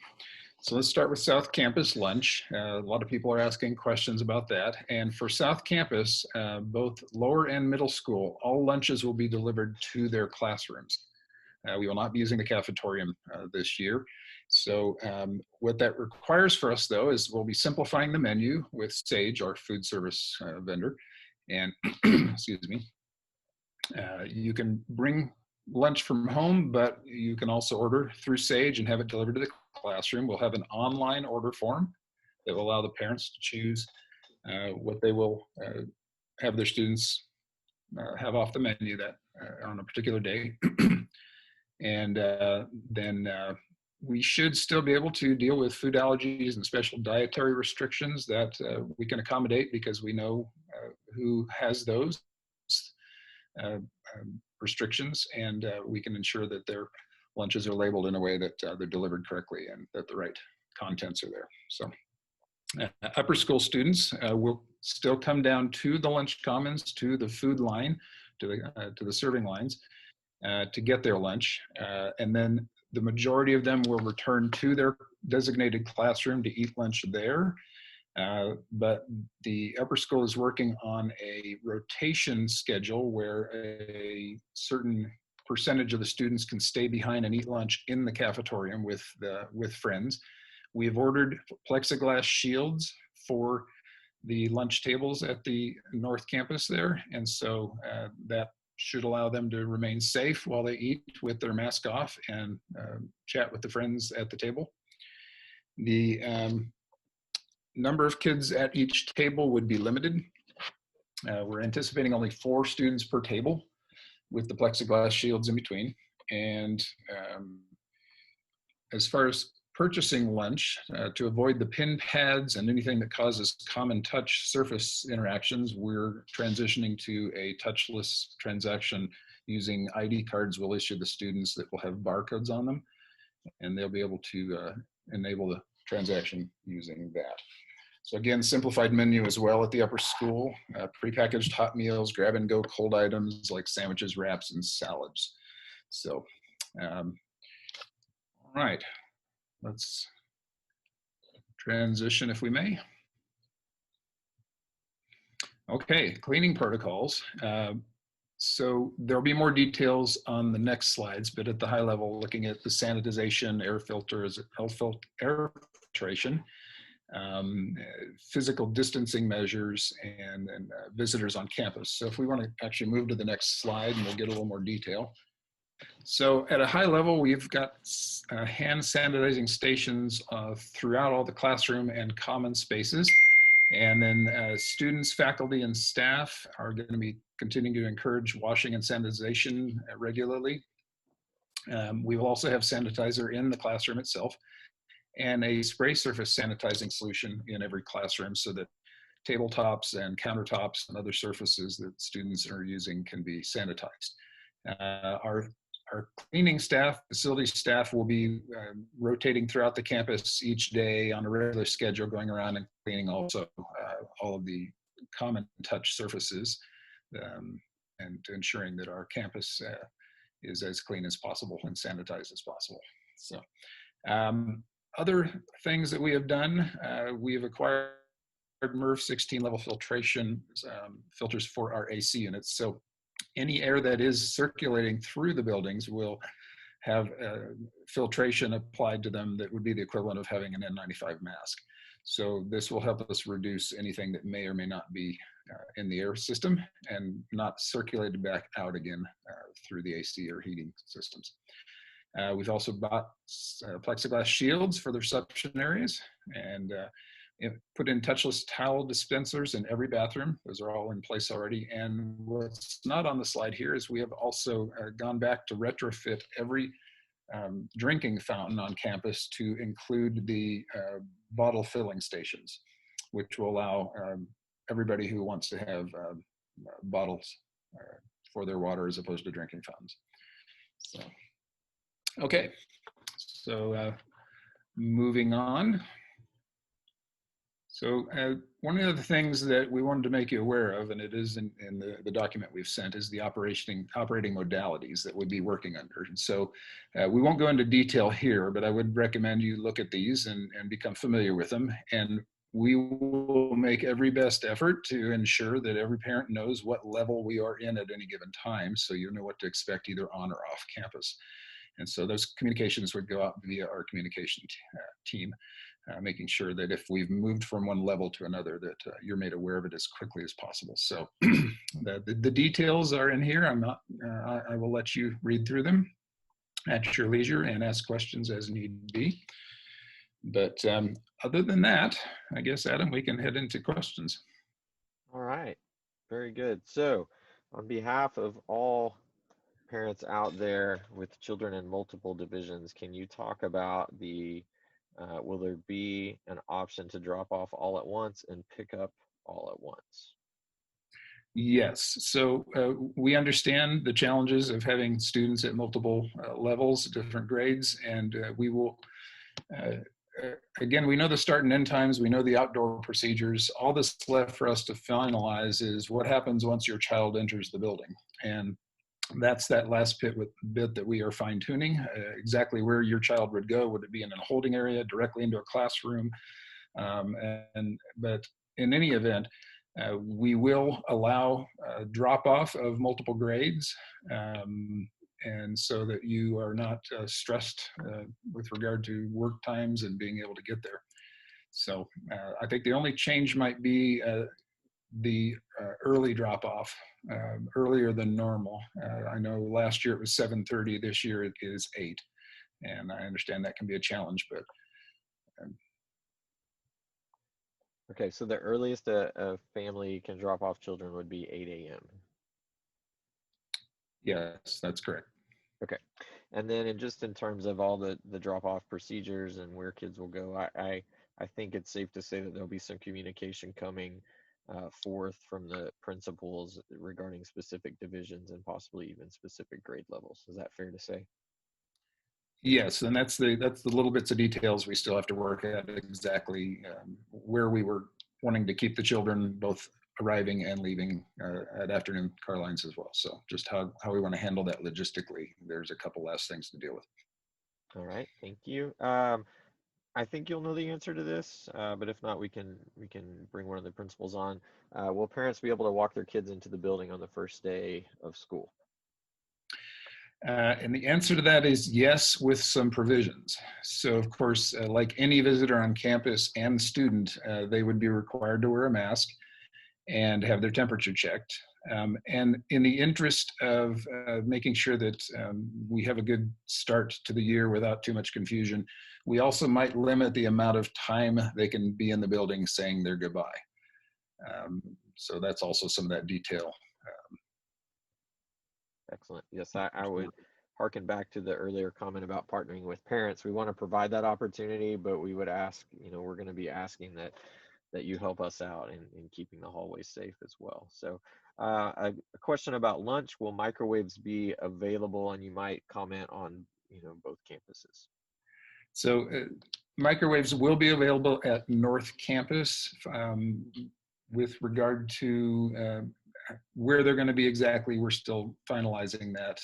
So let's start with South Campus lunch. A lot of people are asking questions about that. And for South Campus, both lower and middle school, all lunches will be delivered to their classrooms. We will not be using the cafetorium this year. So what that requires for us, though, is we'll be simplifying the menu with Sage, our food service vendor. And excuse me, you can bring lunch from home, but you can also order through Sage and have it delivered to the classroom. We'll have an online order form that will allow the parents to choose what they will have their students have off the menu that on a particular day. And then we should still be able to deal with food allergies and special dietary restrictions that we can accommodate, because we know who has those restrictions, and we can ensure that their lunches are labeled in a way that they're delivered correctly and that the right contents are there. So upper school students will still come down to the lunch commons, to the food line, to the serving lines to get their lunch, and then the majority of them will return to their designated classroom to eat lunch there. But the upper school is working on a rotation schedule where a certain percentage of the students can stay behind and eat lunch in the cafetorium with friends. We have ordered plexiglass shields for the lunch tables at the North Campus there, and so that should allow them to remain safe while they eat with their mask off and chat with the friends at the table. The number of kids at each table would be limited. We're anticipating only 4 students per table with the plexiglass shields in between. And as far as purchasing lunch, to avoid the pin pads and anything that causes common touch surface interactions, we're transitioning to a touchless transaction using ID cards we'll issue the students that will have barcodes on them, and they'll be able to enable the transaction using that. So again, simplified menu as well at the upper school, prepackaged hot meals, grab and go cold items like sandwiches, wraps, and salads. So, all right, let's transition if we may. Okay, cleaning protocols. So there'll be more details on the next slides, but at the high level, looking at the sanitization, air filters, air filtration, physical distancing measures, and visitors on campus. So if we want to actually move to the next slide, and we'll get a little more detail. So at a high level, we've got hand sanitizing stations throughout all the classroom and common spaces. And then students, faculty, and staff are going to be continuing to encourage washing and sanitization regularly. We will also have sanitizer in the classroom itself, and a spray surface sanitizing solution in every classroom so that tabletops and countertops and other surfaces that students are using can be sanitized. Our cleaning staff, facility staff will be rotating throughout the campus each day on a regular schedule, going around and cleaning also all of the common touch surfaces and ensuring that our campus is as clean as possible and sanitized as possible. So other things that we have done, we have acquired MERV 16 level filtration filters for our AC units. So any air that is circulating through the buildings will have filtration applied to them that would be the equivalent of having an N95 mask. So this will help us reduce anything that may or may not be in the air system and not circulated back out again through the AC or heating systems. We've also bought plexiglass shields for the reception areas and put in touchless towel dispensers in every bathroom. Those are all in place already. And what's not on the slide here is we have also gone back to retrofit every drinking fountain on campus to include the bottle filling stations, which will allow everybody who wants to have bottles for their water as opposed to drinking fountains. So, okay, so moving on. So one of the things that we wanted to make you aware of, and it is in the document we've sent, is the operating modalities that we'd be working under. And so we won't go into detail here, but I would recommend you look at these and become familiar with them. And we will make every best effort to ensure that every parent knows what level we are in at any given time, so you know what to expect either on or off campus. And so those communications would go out via our communication team. Making sure that if we've moved from one level to another, that you're made aware of it as quickly as possible. So the details are in here. I will let you read through them at your leisure and ask questions as need be. But other than that, I guess, Adam, we can head into questions. All right, very good. So on behalf of all parents out there with children in multiple divisions, can you talk about will there be an option to drop off all at once and pick up all at once? Yes, so we understand the challenges of having students at multiple levels, different grades, and we will, again, we know the start and end times, we know the outdoor procedures. All that's left for us to finalize is what happens once your child enters the building. And That's that last bit that we are fine tuning, exactly where your child would go. Would it be in a holding area, directly into a classroom? But in any event, we will allow drop off of multiple grades, and so that you are not stressed with regard to work times and being able to get there. So I think the only change might be the early drop off, earlier than normal. I know last year it was 7:30, this year it is 8. And I understand that can be a challenge, but. Okay, so the earliest a family can drop off children would be 8 a.m. Yes, that's correct. Okay, and then just in terms of all the drop-off procedures and where kids will go, I think it's safe to say that there'll be some communication coming forth from the principals regarding specific divisions and possibly even specific grade levels. Is that fair to say? Yes, and that's the little bits of details we still have to work at exactly where we were wanting to keep the children both arriving and leaving at afternoon car lines as well. So just how we want to handle that logistically. There's a couple last things to deal with. All right, thank you. I think you'll know the answer to this, but if not, we can bring one of the principals on. Will parents be able to walk their kids into the building on the first day of school? And the answer to that is yes, with some provisions. So of course, like any visitor on campus and student, they would be required to wear a mask and have their temperature checked. And in the interest of making sure that we have a good start to the year without too much confusion, we also might limit the amount of time they can be in the building saying their goodbye. So that's also some of that detail. Excellent. Yes, I would harken back to the earlier comment about partnering with parents. We want to provide that opportunity, but we would ask, we're going to be asking that you help us out in keeping the hallways safe as well. So a question about lunch: will microwaves be available? And you might comment on both campuses. So microwaves will be available at North Campus. With regard to where they're going to be exactly, we're still finalizing that.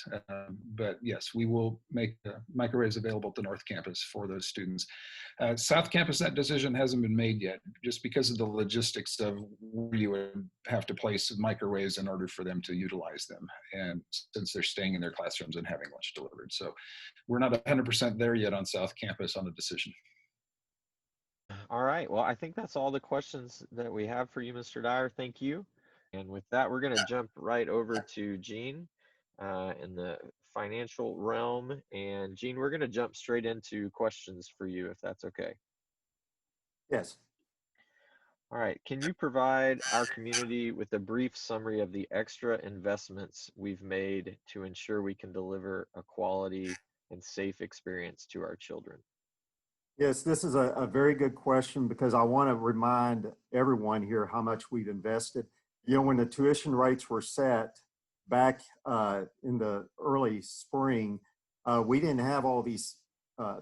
But yes, we will make microwaves available at the North Campus for those students. South Campus, that decision hasn't been made yet, just because of the logistics of where you would have to place microwaves in order for them to utilize them. And since they're staying in their classrooms and having lunch delivered. So we're not 100% there yet on South Campus on a decision. All right. Well, I think that's all the questions that we have for you, Mr. Dyer. Thank you. And with that, we're going to jump right over to Gene in the financial realm. And Gene, we're going to jump straight into questions for you, if that's okay. Yes. All right. Can you provide our community with a brief summary of the extra investments we've made to ensure we can deliver a quality and safe experience to our children? Yes, this is a very good question, because I want to remind everyone here how much we've invested. When the tuition rates were set back in the early spring, we didn't have all these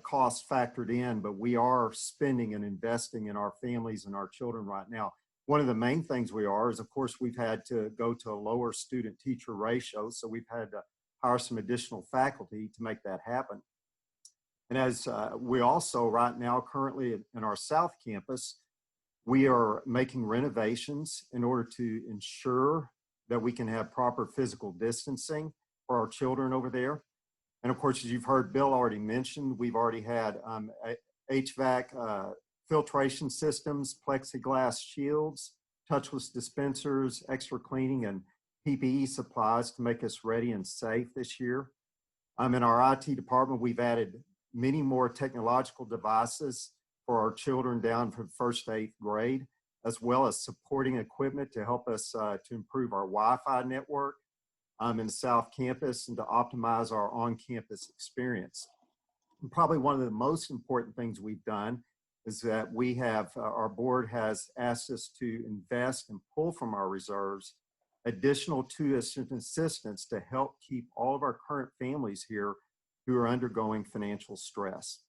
costs factored in, but we are spending and investing in our families and our children right now. One of the main things we are is, of course, we've had to go to a lower student-teacher ratio, so we've had to hire some additional faculty to make that happen. And as we also right now currently in our South Campus, we are making renovations in order to ensure that we can have proper physical distancing for our children over there. And of course, as you've heard Bill already mentioned, we've already had HVAC filtration systems, plexiglass shields, touchless dispensers, extra cleaning, and PPE supplies to make us ready and safe this year. In our IT department, we've added many more technological devices for our children down from 1st to 8th grade, as well as supporting equipment to help us to improve our Wi-Fi network in the South Campus and to optimize our on-campus experience. And probably one of the most important things we've done is that we have, our board has asked us to invest and pull from our reserves additional tuition assistance to help keep all of our current families here who are undergoing financial stress.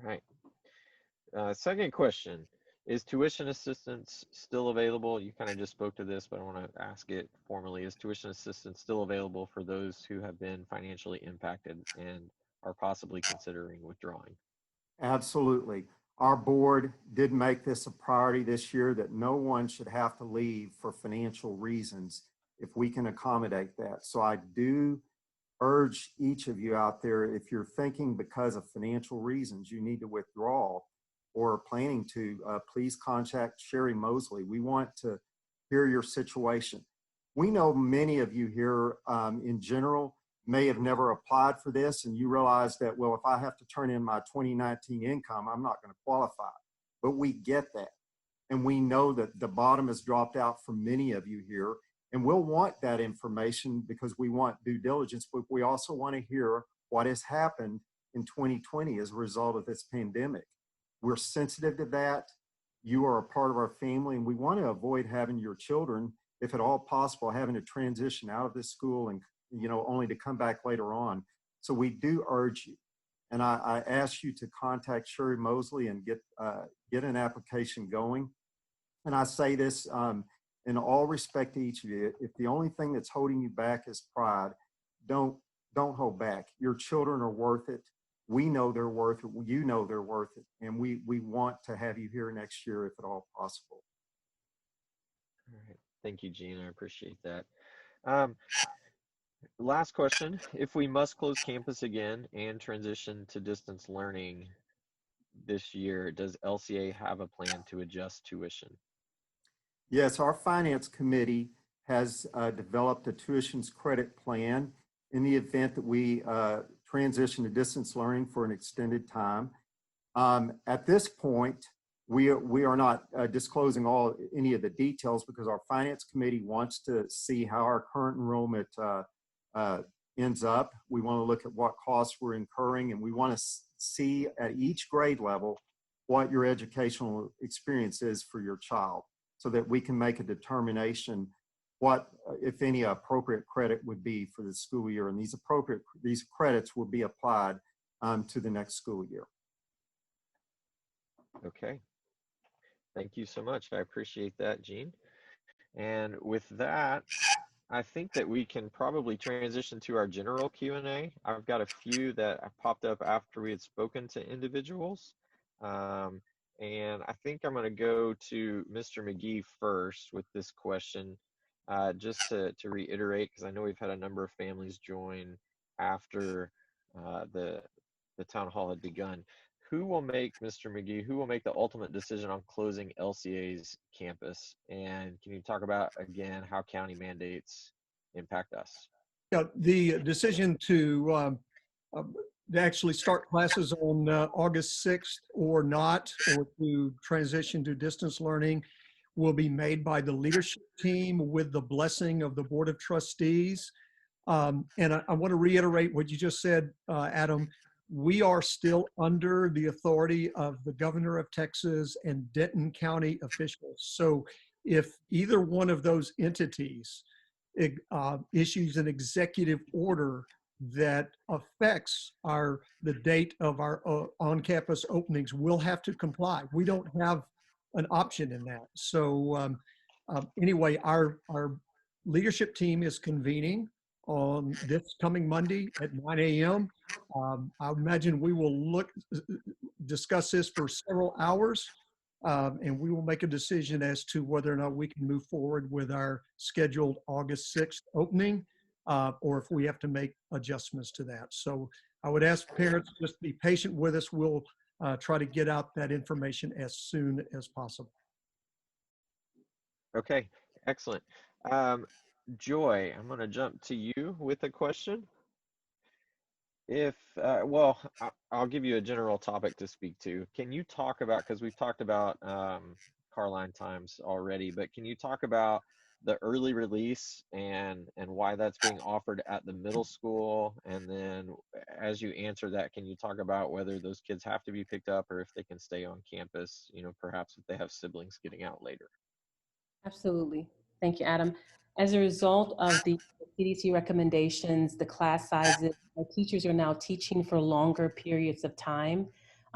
All right. Second question. Is tuition assistance still available? You kind of just spoke to this, but I want to ask it formally. Is tuition assistance still available for those who have been financially impacted and are possibly considering withdrawing? Absolutely. Our board did make this a priority this year that no one should have to leave for financial reasons if we can accommodate that. So I do urge each of you out there, if you're thinking because of financial reasons you need to withdraw or are planning to, please contact Sherry Mosley. We want to hear your situation. We know many of you here in general may have never applied for this, and you realize that, well, if I have to turn in my 2019 income, I'm not going to qualify. But we get that. And we know that the bottom has dropped out for many of you here. And we'll want that information because we want due diligence, but we also want to hear what has happened in 2020 as a result of this pandemic. We're sensitive to that. You are a part of our family, and we want to avoid having your children, if at all possible, having to transition out of this school and only to come back later on. So we do urge you, and I ask you to contact Sherry Mosley and get an application going. And I say this in all respect to each of you. If the only thing that's holding you back is pride, don't hold back. Your children are worth it. We know they're worth it. You know they're worth it, and we want to have you here next year if at all possible. All right. Thank you, Gene. I appreciate that. Last question. If we must close campus again and transition to distance learning this year, does LCA have a plan to adjust tuition? Yes, our finance committee has developed a tuitions credit plan in the event that we transition to distance learning for an extended time. At this point, we are not disclosing any of the details because our finance committee wants to see how our current enrollment ends up. We want to look at what costs we're incurring, and we want to see at each grade level what your educational experience is for your child, so that we can make a determination what, if any, appropriate credit would be for the school year. And these credits will be applied to the next school year. Okay. Thank you so much. I appreciate that, Gene. And with that, I think that we can probably transition to our general Q&A. I've got a few that popped up after we had spoken to individuals. And I think I'm going to go to Mr. McGee first with this question, just to reiterate, because I know we've had a number of families join after the town hall had begun. Who will make, Mr. McGee, who will make the ultimate decision on closing LCA's campus? And can you talk about, again, how county mandates impact us? Yeah, the decision to actually start classes on August 6th or not, or to transition to distance learning, will be made by the leadership team with the blessing of the Board of Trustees. And I want to reiterate what you just said, Adam. We are still under the authority of the governor of Texas and Denton County officials. So if either one of those entities issues an executive order that affects the date of our on-campus openings, we'll have to comply. We don't have an option in that. So anyway, our leadership team is convening on this coming Monday at 9 a.m. I imagine we will discuss this for several hours, and we will make a decision as to whether or not we can move forward with our scheduled August 6th opening, or if we have to make adjustments to that. So I would ask parents just to be patient with us. We'll try to get out that information as soon as possible. Okay, excellent. Joy, I'm going to jump to you with a question. Well, I'll give you a general topic to speak to. Can you talk about, because we've talked about car line times already, but can you talk about the early release and why that's being offered at the middle school? And then as you answer that, can you talk about whether those kids have to be picked up or if they can stay on campus, perhaps if they have siblings getting out later? Absolutely. Thank you, Adam. As a result of the CDC recommendations, the class sizes, our teachers are now teaching for longer periods of time.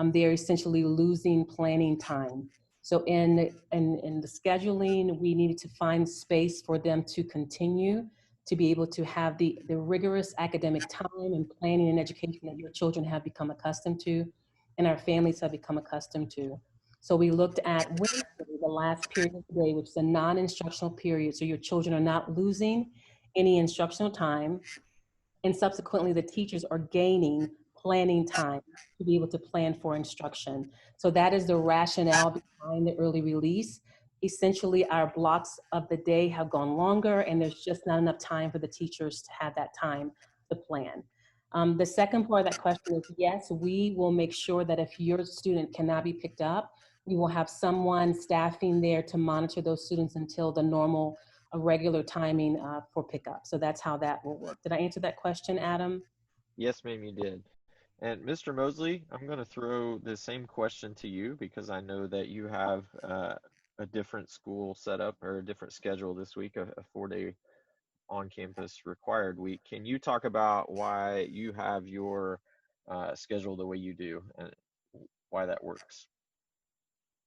They're essentially losing planning time. So in the scheduling, we needed to find space for them to continue to be able to have the rigorous academic time and planning and education that your children have become accustomed to and our families have become accustomed to. So we looked at Wednesday, the last period of the day, which is a non-instructional period. So your children are not losing any instructional time. And subsequently, the teachers are gaining planning time to be able to plan for instruction. So that is the rationale behind the early release. Essentially, our blocks of the day have gone longer, and there's just not enough time for the teachers to have that time to plan. The second part of that question is, yes, we will make sure that if your student cannot be picked up, we will have someone staffing there to monitor those students until the normal a regular timing for pickup. So that's how that will work. Did I answer that question, Adam? Yes, ma'am, you did. And Mr. Mosley, I'm going to throw the same question to you because I know that you have a different school setup or a different schedule this week, a 4-day on-campus required week. Can you talk about why you have your schedule the way you do and why that works?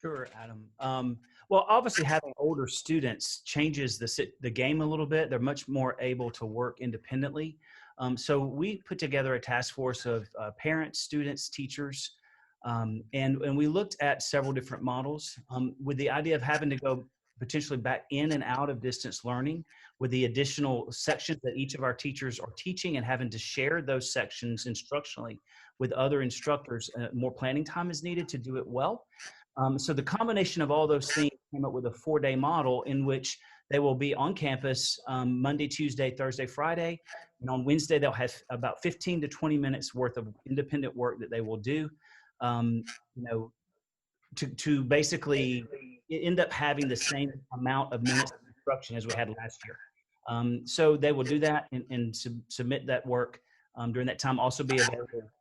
Sure, Adam. Well, obviously having older students changes the game a little bit. They're much more able to work independently. So we put together a task force of parents, students, teachers, and we looked at several different models with the idea of having to go potentially back in and out of distance learning with the additional sections that each of our teachers are teaching and having to share those sections instructionally with other instructors. More planning time is needed to do it well. So the combination of all those things came up with a 4-day model in which they will be on campus Monday, Tuesday, Thursday, Friday. And on Wednesday, they'll have about 15 to 20 minutes worth of independent work that they will do, to basically end up having the same amount of minutes of instruction as we had last year. So they will do that and submit that work during that time. Also be available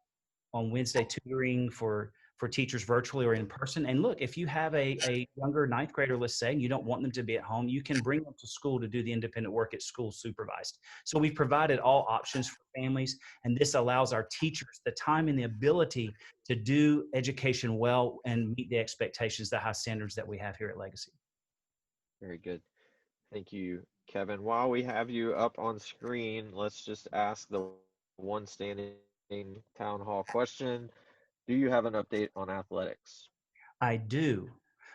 on Wednesday tutoring for teachers virtually or in person. And look, if you have a younger ninth grader, let's say, and you don't want them to be at home, you can bring them to school to do the independent work at school supervised. So we've provided all options for families, and this allows our teachers the time and the ability to do education well and meet the expectations, the high standards that we have here at Legacy. Very good. Thank you, Kevin. While we have you up on screen, let's just ask the one standing town hall question. Do you have an update on athletics? I do.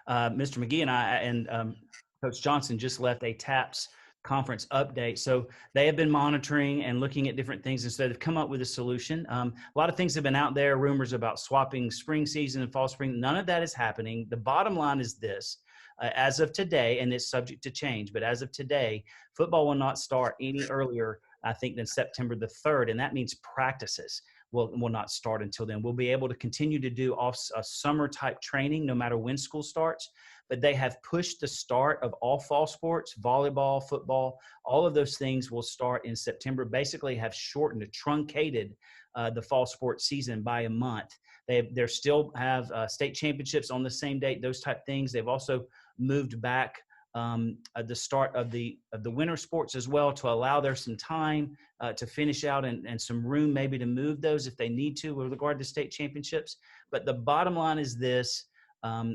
Mr. McGee and Coach Johnson just left a TAPS conference update. So they have been monitoring and looking at different things, and so they've come up with a solution. A lot of things have been out there, rumors about swapping spring season and fall spring. None of that is happening. The bottom line is this. As of today, and it's subject to change, but as of today, football will not start any earlier, I think, than September the 3rd, and that means practices will not start until then. We'll be able to continue to do a summer type training no matter when school starts, but they have pushed the start of all fall sports, volleyball, football, all of those things will start in September, basically have shortened, truncated the fall sports season by a month. They still have state championships on the same date, those type things. They've also moved back at the start of the winter sports as well to allow there some time to finish out and some room maybe to move those if they need to with regard to state championships. But the bottom line is this,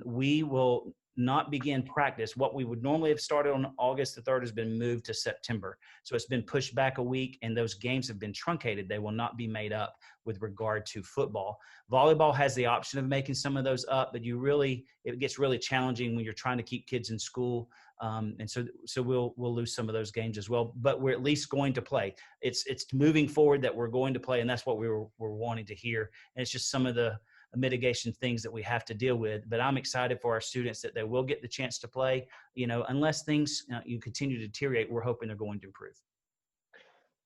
we will not begin practice. What we would normally have started on August the 3rd has been moved to September. So it's been pushed back a week and those games have been truncated. They will not be made up with regard to football. Volleyball has the option of making some of those up, but it gets really challenging when you're trying to keep kids in school. And so we'll lose some of those games as well, but we're at least going to play. It's moving forward that we're going to play, and that's what we're wanting to hear. And it's just some of the mitigation things that we have to deal with. But I'm excited for our students that they will get the chance to play. Unless things you continue to deteriorate, we're hoping they're going to improve.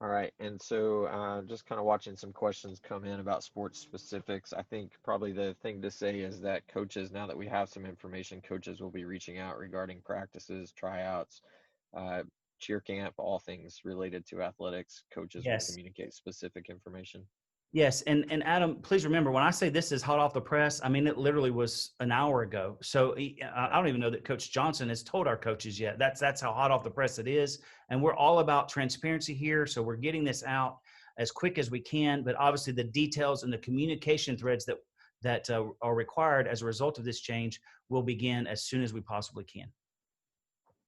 All right, and so just kind of watching some questions come in about sports specifics. I think probably the thing to say is that coaches, now that we have some information, coaches will be reaching out regarding practices, tryouts, cheer camp, all things related to athletics. Coaches will communicate specific information. Yes, and Adam, please remember, when I say this is hot off the press, I mean, it literally was an hour ago. So I don't even know that Coach Johnson has told our coaches yet. That's how hot off the press it is. And we're all about transparency here. So we're getting this out as quick as we can. But obviously the details and the communication threads that are required as a result of this change will begin as soon as we possibly can.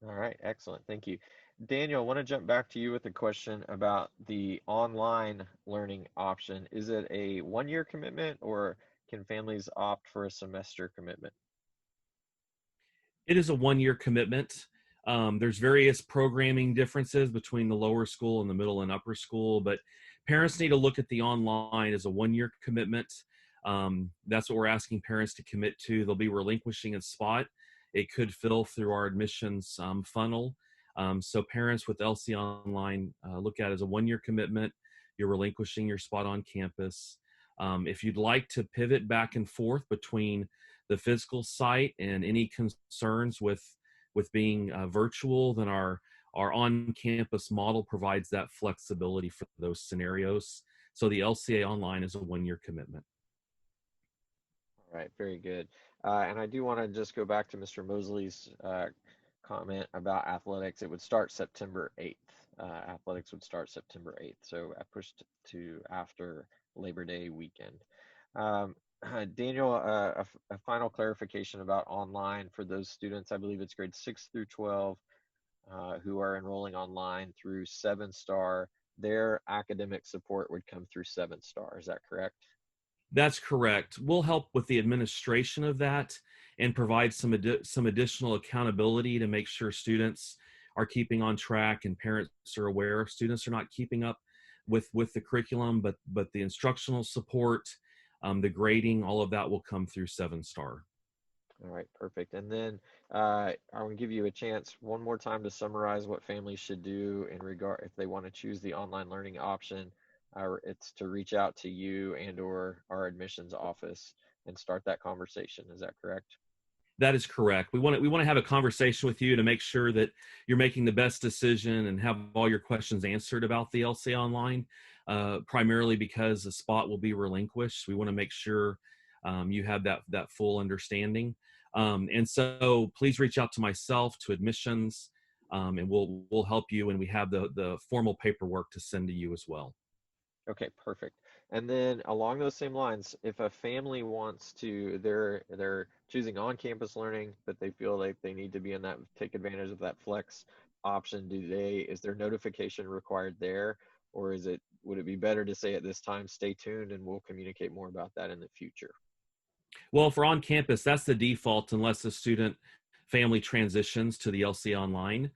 All right, excellent. Thank you. Daniel, I want to jump back to you with a question about the online learning option. Is it a one-year commitment, or can families opt for a semester commitment? It is a one-year commitment. There's various programming differences between the lower school and the middle and upper school, but parents need to look at the online as a one-year commitment. That's what we're asking parents to commit to. They'll be relinquishing a spot. It could fill through our admissions funnel. So parents with LCA Online look at it as a one-year commitment. You're relinquishing your spot on campus. If you'd like to pivot back and forth between the physical site and any concerns with being virtual, then our on-campus model provides that flexibility for those scenarios. So the LCA Online is a one-year commitment. All right, very good. And I do want to just go back to Mr. Mosley's comment about athletics. It would start September 8th. Athletics would start September 8th. So I pushed to after Labor Day weekend. Daniel, a final clarification about online for those students. I believe it's grades 6 through 12 who are enrolling online through 7-Star. Their academic support would come through 7-Star. Is that correct? That's correct. We'll help with the administration of that and provide some additional accountability to make sure students are keeping on track and parents are aware. Students are not keeping up with the curriculum, but the instructional support, the grading, all of that will come through 7-Star. All right, perfect. And then I want to give you a chance one more time to summarize what families should do in regard if they want to choose the online learning option. It's to reach out to you and or our admissions office and start that conversation. Is that correct? That is correct. We want to have a conversation with you to make sure that you're making the best decision and have all your questions answered about the LCA Online, primarily because the spot will be relinquished. We want to make sure you have that full understanding. And so please reach out to myself, to admissions, and we'll help you, and we have the formal paperwork to send to you as well. Okay, perfect. And then along those same lines, if a family wants to, they're choosing on-campus learning, but they feel like they need to be in that, take advantage of that flex option, is there notification required there, or would it be better to say at this time, stay tuned and we'll communicate more about that in the future? Well, for on-campus, that's the default unless the student family transitions to the LCA Online.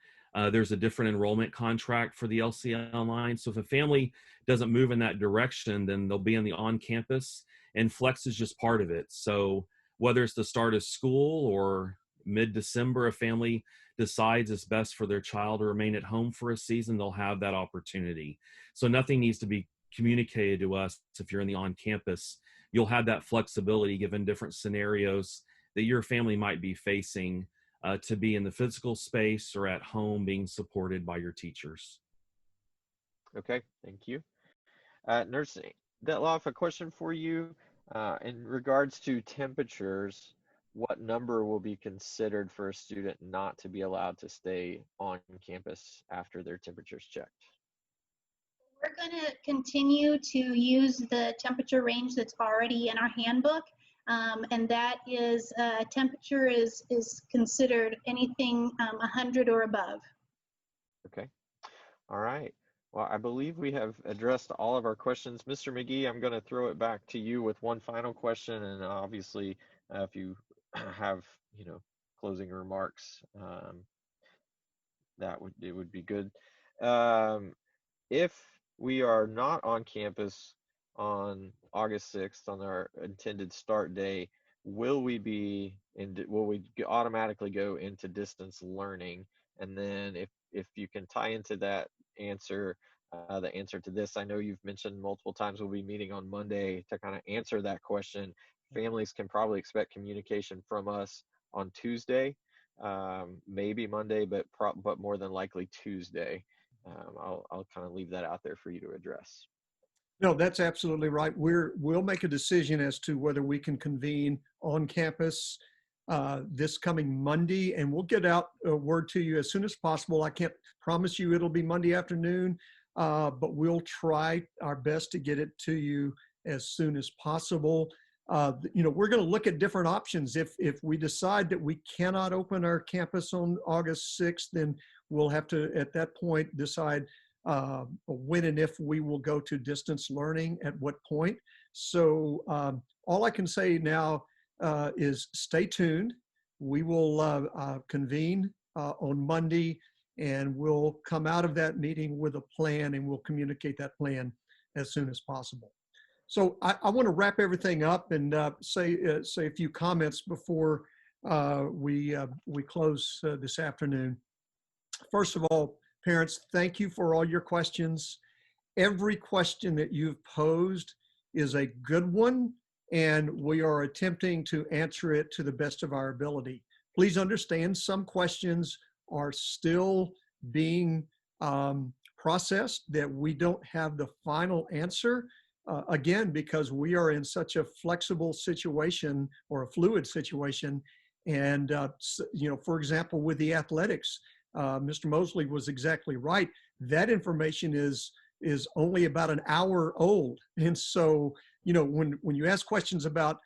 There's a different enrollment contract for the LCA Online. So if a family doesn't move in that direction, then they'll be in the on-campus, and flex is just part of it. So whether it's the start of school or mid-December, a family decides it's best for their child to remain at home for a season, they'll have that opportunity. So nothing needs to be communicated to us if you're in the on-campus. You'll have that flexibility given different scenarios that your family might be facing to be in the physical space or at home being supported by your teachers. Okay, thank you. Nurse Detloff, a question for you. In regards to temperatures, what number will be considered for a student not to be allowed to stay on campus after their temperature's checked? We're going to continue to use the temperature range that's already in our handbook. And that is temperature is considered anything 100 or above. Okay. All right. Well, I believe we have addressed all of our questions. Mr. McGee, I'm going to throw it back to you with one final question. And obviously, if you have, closing remarks, it would be good. If we are not on campus on August 6th on our intended start day, will we automatically go into distance learning? And then if you can tie into that answer, the answer to this, I know you've mentioned multiple times we'll be meeting on Monday to kind of answer that question. Families can probably expect communication from us on Tuesday, maybe Monday, but more than likely Tuesday. I'll kind of leave that out there for you to address. No, that's absolutely right. We'll make a decision as to whether we can convene on campus this coming Monday, and we'll get out a word to you as soon as possible. I can't promise you it'll be Monday afternoon, but we'll try our best to get it to you as soon as possible. we're going to look at different options. If we decide that we cannot open our campus on August 6th, then we'll have to, at that point, decide when and if we will go to distance learning at what point. So all I can say now is stay tuned. We will convene on Monday, and we'll come out of that meeting with a plan, and we'll communicate that plan as soon as possible. So I want to wrap everything up and say a few comments before we close this afternoon. First of all, parents, thank you for all your questions. Every question that you've posed is a good one, and we are attempting to answer it to the best of our ability. Please understand some questions are still being processed, that we don't have the final answer. Again, because we are in such a flexible situation or a fluid situation. And, for example, with the athletics, Mr. Mosley was exactly right. That information is only about an hour old. And so, when you ask questions about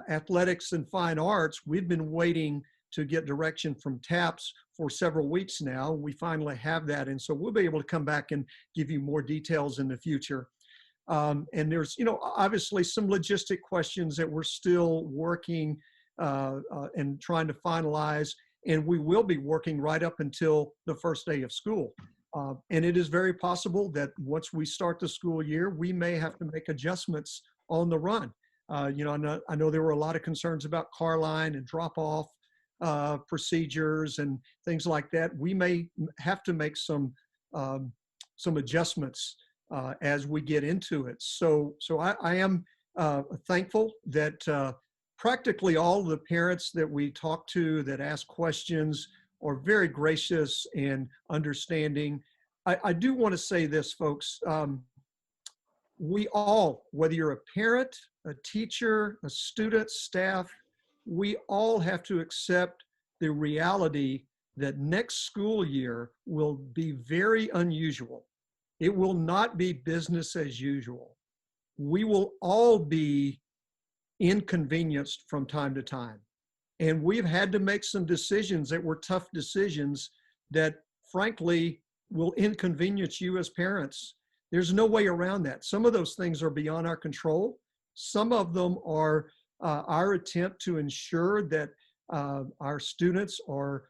athletics and fine arts, we've been waiting to get direction from TAPS for several weeks now. We finally have that. And so we'll be able to come back and give you more details in the future. And there's, obviously some logistic questions that we're still working and trying to finalize. And we will be working right up until the first day of school. And it is very possible that once we start the school year, we may have to make adjustments on the run. I know there were a lot of concerns about car line and drop-off procedures and things like that. We may have to make some adjustments as we get into it. So I am thankful that practically all the parents that we talk to that ask questions are very gracious and understanding. I do want to say this, folks. We all, whether you're a parent, a teacher, a student, staff, we all have to accept the reality that next school year will be very unusual. It will not be business as usual. We will all be inconvenienced from time to time. And we've had to make some decisions that were tough decisions that, frankly, will inconvenience you as parents. There's no way around that. Some of those things are beyond our control. Some of them are our attempt to ensure that our students are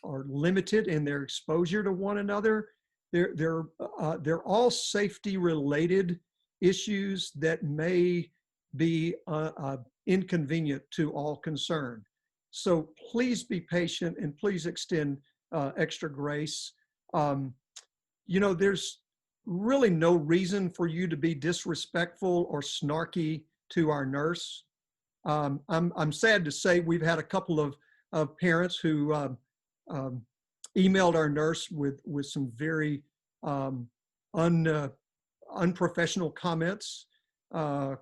limited in their exposure to one another. They're all safety-related issues that may be inconvenient to all concerned. So please be patient and please extend extra grace. There's really no reason for you to be disrespectful or snarky to our nurse. I'm sad to say we've had a couple of parents who emailed our nurse with some very unprofessional comments,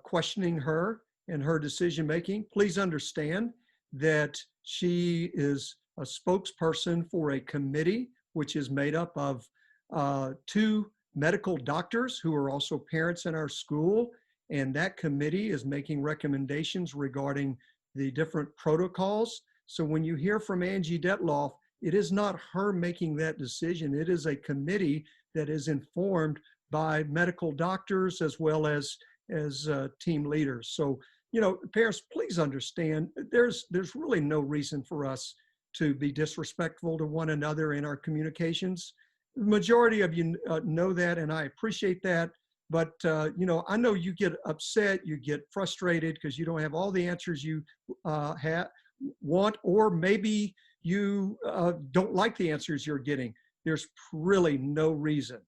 questioning her and her decision making. Please understand that she is a spokesperson for a committee which is made up of 2 medical doctors who are also parents in our school. And that committee is making recommendations regarding the different protocols. So when you hear from Angie Detloff, it is not her making that decision. It is a committee that is informed by medical doctors as well as team leaders. So, parents, please understand there's really no reason for us to be disrespectful to one another in our communications. The majority of you know that, and I appreciate that. But, I know you get upset, you get frustrated because you don't have all the answers you want, or maybe you don't like the answers you're getting. There's really no reason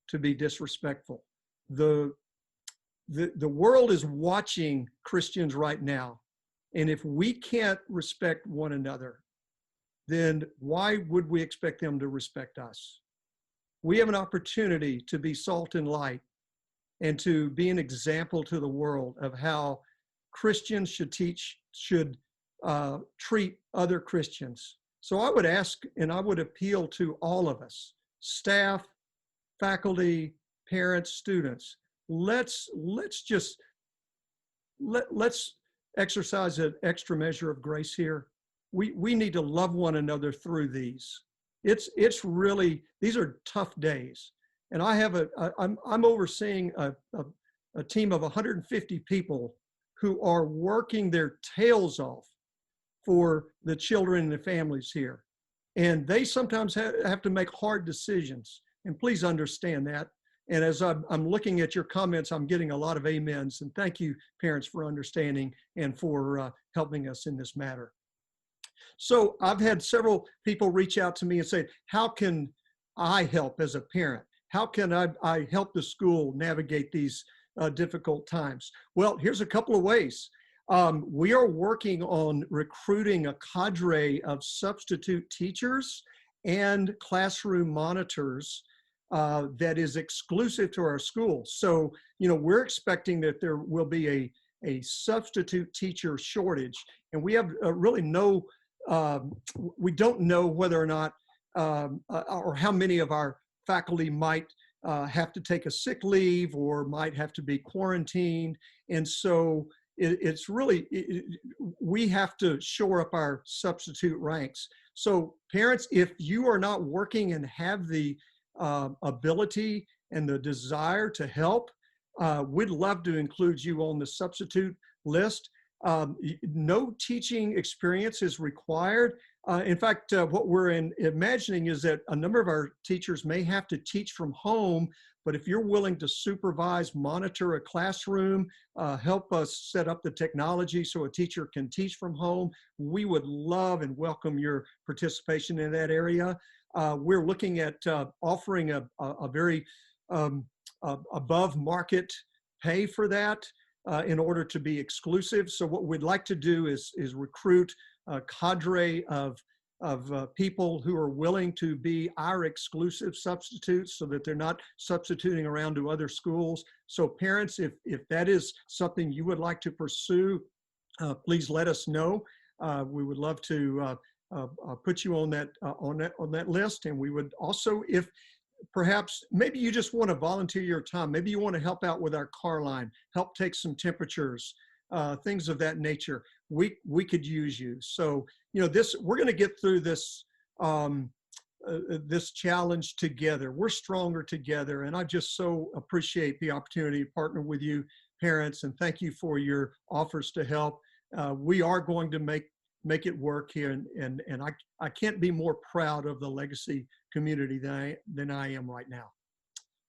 to be disrespectful. The world is watching Christians right now. And if we can't respect one another, then why would we expect them to respect us? We have an opportunity to be salt and light and to be an example to the world of how Christians should treat other Christians. So I would ask and I would appeal to all of us, staff, faculty, parents, students, let's just let's exercise an extra measure of grace here. We need to love one another through these. It's really, these are tough days. And I'm overseeing a team of 150 people who are working their tails off for the children and the families here. And they sometimes have to make hard decisions. And please understand that. And as I'm looking at your comments, I'm getting a lot of amens. And thank you, parents, for understanding and for helping us in this matter. So I've had several people reach out to me and say, how can I help as a parent? How can I help the school navigate these difficult times? Well, here's a couple of ways. We are working on recruiting a cadre of substitute teachers and classroom monitors that is exclusive to our schools. So, we're expecting that there will be a substitute teacher shortage, and we have really we don't know whether or not or how many of our faculty might have to take a sick leave or might have to be quarantined. And so it's really, we have to shore up our substitute ranks. So parents, if you are not working and have the ability and the desire to help, we'd love to include you on the substitute list. No teaching experience is required. In fact, what we're imagining is that a number of our teachers may have to teach from home, but if you're willing to supervise, monitor a classroom, help us set up the technology so a teacher can teach from home, we would love and welcome your participation in that area. We're looking at offering a very above market pay for that in order to be exclusive. So what we'd like to do is recruit a cadre of people who are willing to be our exclusive substitutes so that they're not substituting around to other schools. So parents, if that is something you would like to pursue, please let us know. We would love to put you on that list. And we would also, if perhaps maybe you just want to volunteer your time, maybe you want to help out with our car line, help take some temperatures, things of that nature, we could use you. So, we're going to get through this this challenge together. We're stronger together, and I just so appreciate the opportunity to partner with you, parents, and thank you for your offers to help. We are going to make it work here, and I can't be more proud of the Legacy community than I am right now.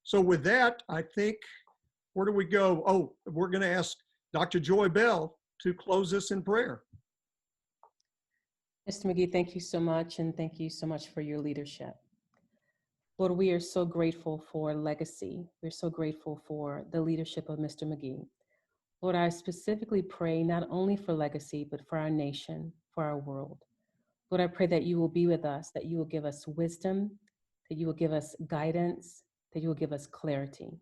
So with that, I think, where do we go? Oh, we're going to ask Dr. Joy Bell to close us in prayer. Mr. McGee, thank you so much, and thank you so much for your leadership. Lord, we are so grateful for Legacy. We're so grateful for the leadership of Mr. McGee. Lord, I specifically pray not only for Legacy, but for our nation, for our world. Lord, I pray that you will be with us, that you will give us wisdom, that you will give us guidance, that you will give us clarity.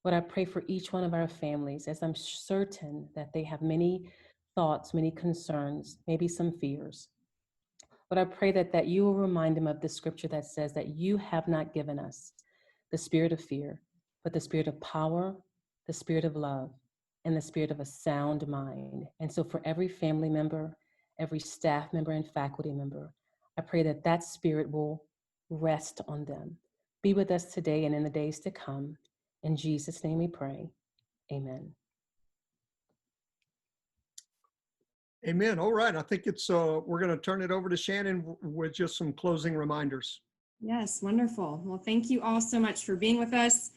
Lord, I pray for each one of our families, as I'm certain that they have many thoughts, many concerns, maybe some fears. But I pray that you will remind them of the scripture that says that you have not given us the spirit of fear, but the spirit of power, the spirit of love, and the spirit of a sound mind. And so for every family member, every staff member and faculty member, I pray that that spirit will rest on them. Be with us today and in the days to come. In Jesus' name we pray. Amen. Amen. All right. I think we're going to turn it over to Shannon with just some closing reminders. Yes, wonderful. Well, thank you all so much for being with us.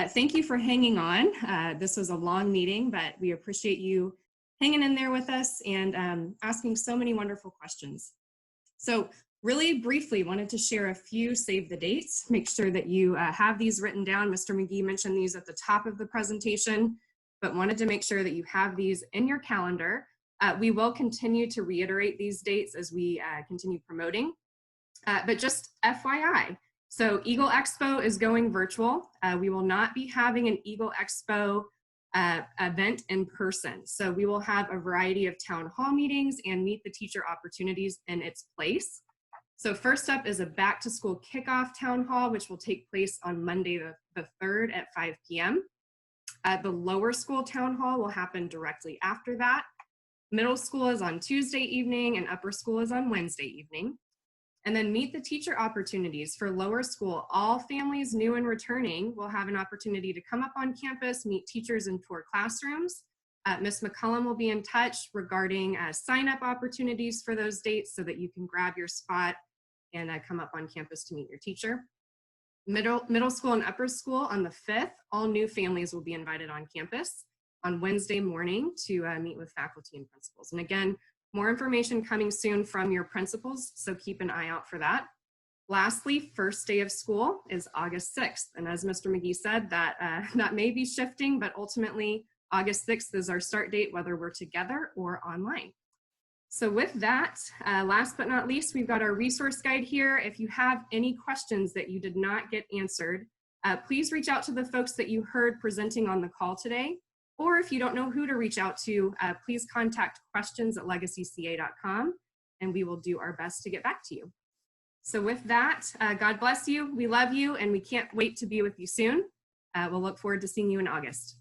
Thank you for hanging on. This was a long meeting, but we appreciate you hanging in there with us and asking so many wonderful questions. So really briefly, wanted to share a few save the dates. Make sure that you have these written down. Mr. McGee mentioned these at the top of the presentation, but wanted to make sure that you have these in your calendar. We will continue to reiterate these dates as we continue promoting, but just FYI. So Eagle Expo is going virtual. We will not be having an Eagle Expo event in person. So we will have a variety of town hall meetings and meet the teacher opportunities in its place. So first up is a back to school kickoff town hall, which will take place on Monday the 3rd at 5 p.m. The lower school town hall will happen directly after that. Middle school is on Tuesday evening and upper school is on Wednesday evening. And then meet the teacher opportunities for lower school. All families new and returning will have an opportunity to come up on campus, meet teachers and tour classrooms. Ms. McCullum will be in touch regarding sign-up opportunities for those dates so that you can grab your spot and come up on campus to meet your teacher. Middle school and upper school on the 5th, all new families will be invited on campus on Wednesday morning to meet with faculty and principals. And again, more information coming soon from your principals, so keep an eye out for that. Lastly, first day of school is August 6th. And as Mr. McGee said, that may be shifting, but ultimately August 6th is our start date, whether we're together or online. So with that, last but not least, we've got our resource guide here. If you have any questions that you did not get answered, please reach out to the folks that you heard presenting on the call today. Or if you don't know who to reach out to, please contact questions@legacyca.com and we will do our best to get back to you. So with that, God bless you, we love you, and we can't wait to be with you soon. We'll look forward to seeing you in August.